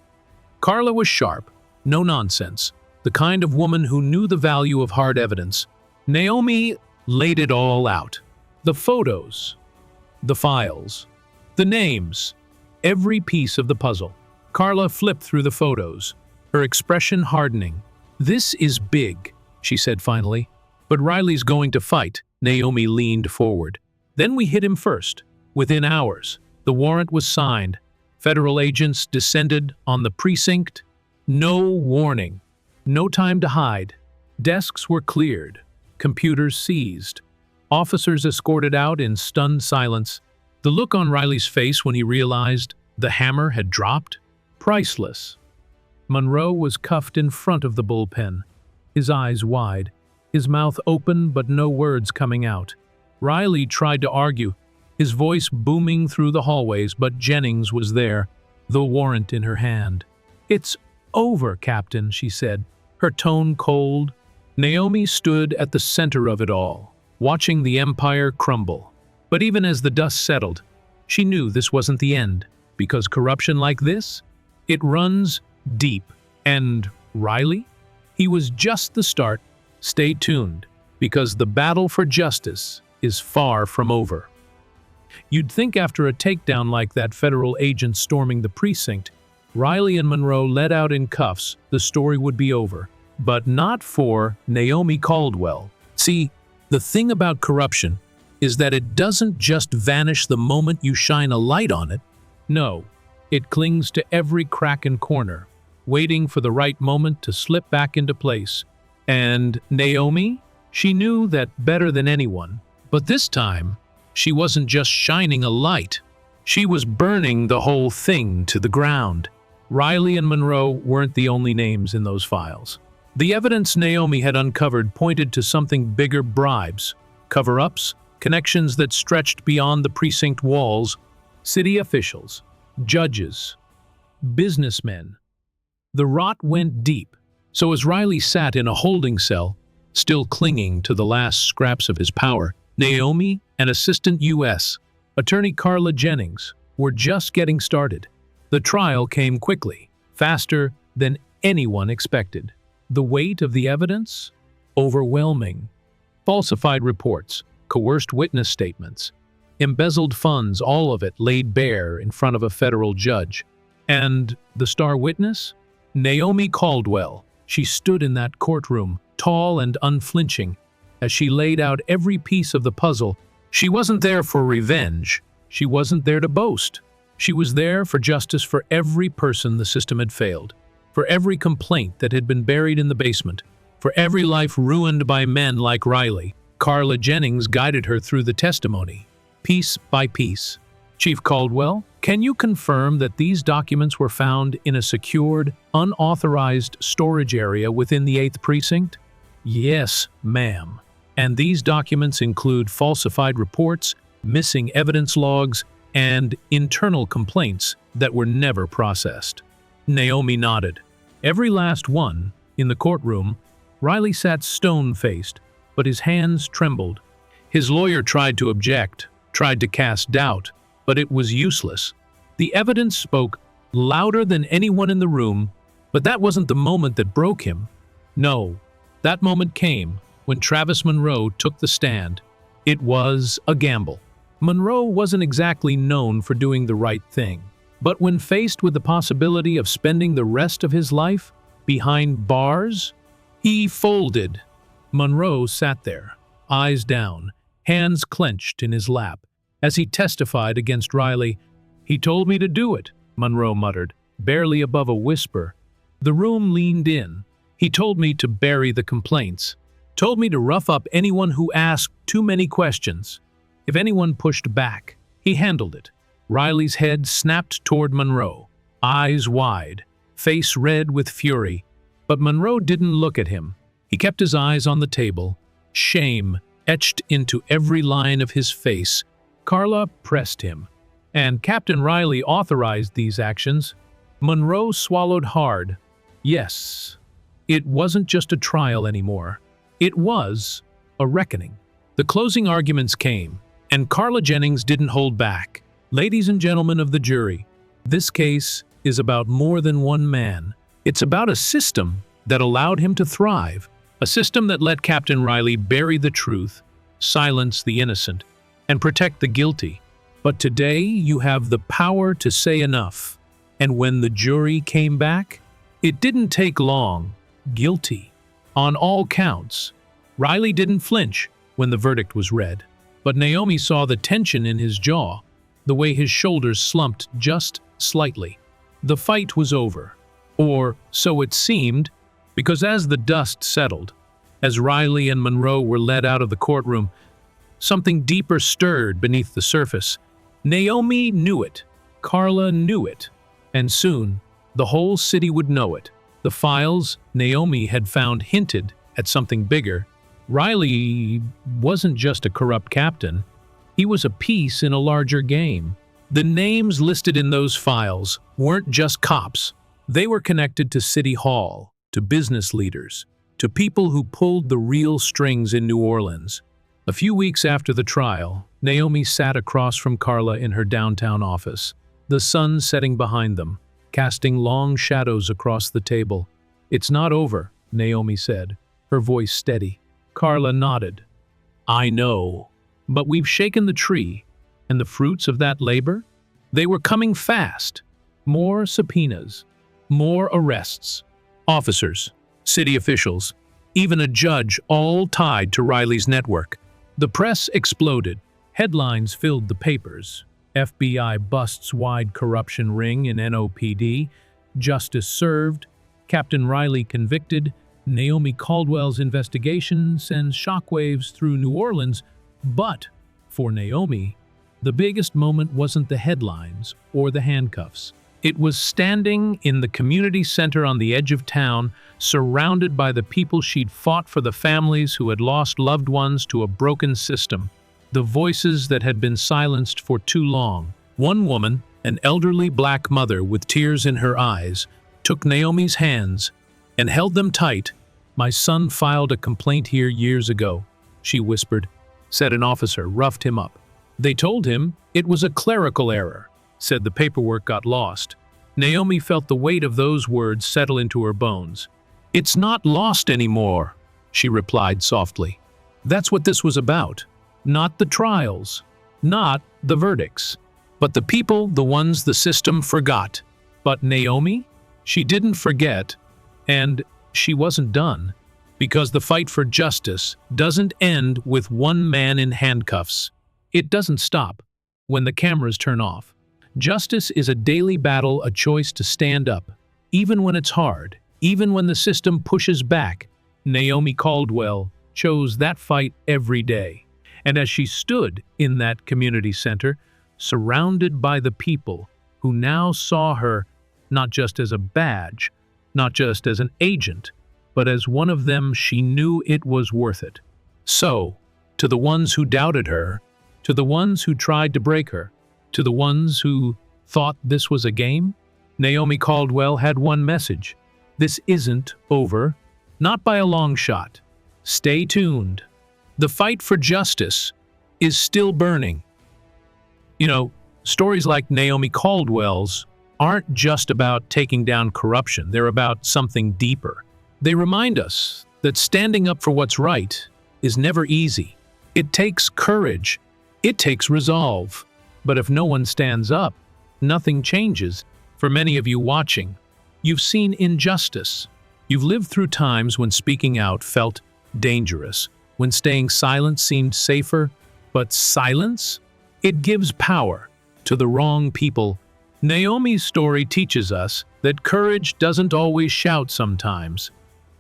Carla was sharp, no nonsense, the kind of woman who knew the value of hard evidence. Naomi laid it all out. The photos, the files, the names, every piece of the puzzle. Carla flipped through the photos, her expression hardening. "This is big," she said finally. "But Riley's going to fight." Naomi leaned forward. "Then we hit him first. Within hours, the warrant was signed. Federal agents descended on the precinct. No warning. No time to hide. Desks were cleared. Computers seized. Officers escorted out in stunned silence. The look on Riley's face when he realized the hammer had dropped? Priceless. Monroe was cuffed in front of the bullpen, his eyes wide, his mouth open but no words coming out. Riley tried to argue, his voice booming through the hallways, but Jennings was there, the warrant in her hand. "It's over, Captain," she said, her tone cold. Naomi stood at the center of it all, watching the empire crumble. But even as the dust settled, she knew this wasn't the end, because corruption like this, it runs deep. And Riley? He was just the start. Stay tuned, because the battle for justice is far from over. You'd think after a takedown like that federal agent storming the precinct, Riley and Monroe let out in cuffs, the story would be over. But not for Naomi Caldwell. See, the thing about corruption is that it doesn't just vanish the moment you shine a light on it. No, it clings to every crack and corner, waiting for the right moment to slip back into place. And Naomi? She knew that better than anyone. But this time, she wasn't just shining a light. She was burning the whole thing to the ground. Riley and Monroe weren't the only names in those files. The evidence Naomi had uncovered pointed to something bigger: bribes, cover-ups, connections that stretched beyond the precinct walls, city officials, judges, businessmen. The rot went deep. So as Riley sat in a holding cell, still clinging to the last scraps of his power, Naomi and Assistant U.S. Attorney Carla Jennings were just getting started. The trial came quickly, faster than anyone expected. The weight of the evidence? Overwhelming. Falsified reports, coerced witness statements, embezzled funds, all of it laid bare in front of a federal judge. And the star witness? Naomi Caldwell. She stood in that courtroom, tall and unflinching, as she laid out every piece of the puzzle. She wasn't there for revenge. She wasn't there to boast. She was there for justice for every person the system had failed, for every complaint that had been buried in the basement, for every life ruined by men like Riley. Carla Jennings guided her through the testimony, piece by piece. Chief Caldwell, can you confirm that these documents were found in a secured, unauthorized storage area within the 8th Precinct? Yes, ma'am. And these documents include falsified reports, missing evidence logs, and internal complaints that were never processed. Naomi nodded. Every last one. In the courtroom, Riley sat stone-faced, but his hands trembled. His lawyer tried to object, tried to cast doubt, but it was useless. The evidence spoke louder than anyone in the room, but that wasn't the moment that broke him. No, that moment came when Travis Monroe took the stand. It was a gamble. Monroe wasn't exactly known for doing the right thing, but when faced with the possibility of spending the rest of his life behind bars, he folded. Monroe sat there, eyes down, hands clenched in his lap, as he testified against Riley. "He told me to do it," Monroe muttered, barely above a whisper. The room leaned in. "He told me to bury the complaints. Told me to rough up anyone who asked too many questions. If anyone pushed back, he handled it." Riley's head snapped toward Monroe, eyes wide, face red with fury. But Monroe didn't look at him. He kept his eyes on the table, shame etched into every line of his face. Carla pressed him, and Captain Riley authorized these actions. Monroe swallowed hard. Yes, it wasn't just a trial anymore. It was a reckoning. The closing arguments came, and Carla Jennings didn't hold back. "Ladies and gentlemen of the jury, this case is about more than one man. It's about a system that allowed him to thrive, a system that let Captain Riley bury the truth, silence the innocent, and protect the guilty. But today you have the power to say enough." And when the jury came back, it didn't take long. Guilty. On all counts. Riley didn't flinch when the verdict was read, but Naomi saw the tension in his jaw, the way his shoulders slumped just slightly. The fight was over. Or so it seemed, because as the dust settled, as Riley and Monroe were led out of the courtroom, something deeper stirred beneath the surface. Naomi knew it. Carla knew it. And soon, the whole city would know it. The files Naomi had found hinted at something bigger. Riley wasn't just a corrupt captain. He was a piece in a larger game. The names listed in those files weren't just cops. They were connected to City Hall, to business leaders, to people who pulled the real strings in New Orleans. A few weeks after the trial, Naomi sat across from Carla in her downtown office, the sun setting behind them, casting long shadows across the table. "It's not over," Naomi said, her voice steady. Carla nodded. "I know, but we've shaken the tree, and the fruits of that labor? They were coming fast. More subpoenas. More arrests. Officers, city officials, even a judge, all tied to Riley's network. The press exploded. Headlines filled the papers. FBI busts wide corruption ring in NOPD. Justice served. Captain Riley convicted. Naomi Caldwell's investigation sends shockwaves through New Orleans. But for Naomi, the biggest moment wasn't the headlines or the handcuffs. It was standing in the community center on the edge of town, surrounded by the people she'd fought for, the families who had lost loved ones to a broken system, the voices that had been silenced for too long. One woman, an elderly black mother with tears in her eyes, took Naomi's hands and held them tight. "My son filed a complaint here years ago," she whispered. Said an officer roughed him up. "They told him it was a clerical error," said the paperwork got lost. Naomi felt the weight of those words settle into her bones. "It's not lost anymore," she replied softly. That's what this was about. Not the trials, not the verdicts, but the people, the ones the system forgot. But Naomi? She didn't forget, and she wasn't done, because the fight for justice doesn't end with one man in handcuffs. It doesn't stop when the cameras turn off. Justice is a daily battle, a choice to stand up, even when it's hard, even when the system pushes back. Naomi Caldwell chose that fight every day. And as she stood in that community center, surrounded by the people who now saw her not just as a badge, not just as an agent, but as one of them, she knew it was worth it. So, to the ones who doubted her, to the ones who tried to break her, to the ones who thought this was a game, Naomi Caldwell had one message. This isn't over, not by a long shot. Stay tuned. The fight for justice is still burning. You know, stories like Naomi Caldwell's aren't just about taking down corruption, they're about something deeper. They remind us that standing up for what's right is never easy. It takes courage, it takes resolve. But if no one stands up, nothing changes. For many of you watching, you've seen injustice. You've lived through times when speaking out felt dangerous, when staying silent seemed safer, but silence? It gives power to the wrong people. Naomi's story teaches us that courage doesn't always shout sometimes.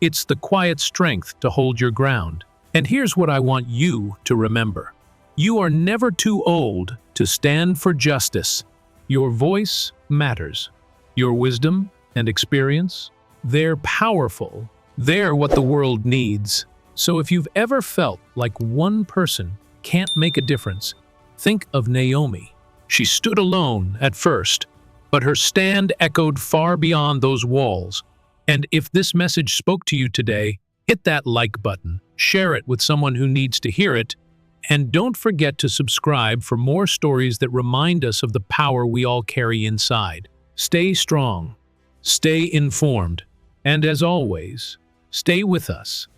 It's the quiet strength to hold your ground. And here's what I want you to remember. You are never too old to stand for justice. Your voice matters. Your wisdom and experience, they're powerful. They're what the world needs. So if you've ever felt like one person can't make a difference, think of Naomi. She stood alone at first, but her stand echoed far beyond those walls. And if this message spoke to you today, hit that like button, share it with someone who needs to hear it, and don't forget to subscribe for more stories that remind us of the power we all carry inside. Stay strong, stay informed, and as always, stay with us.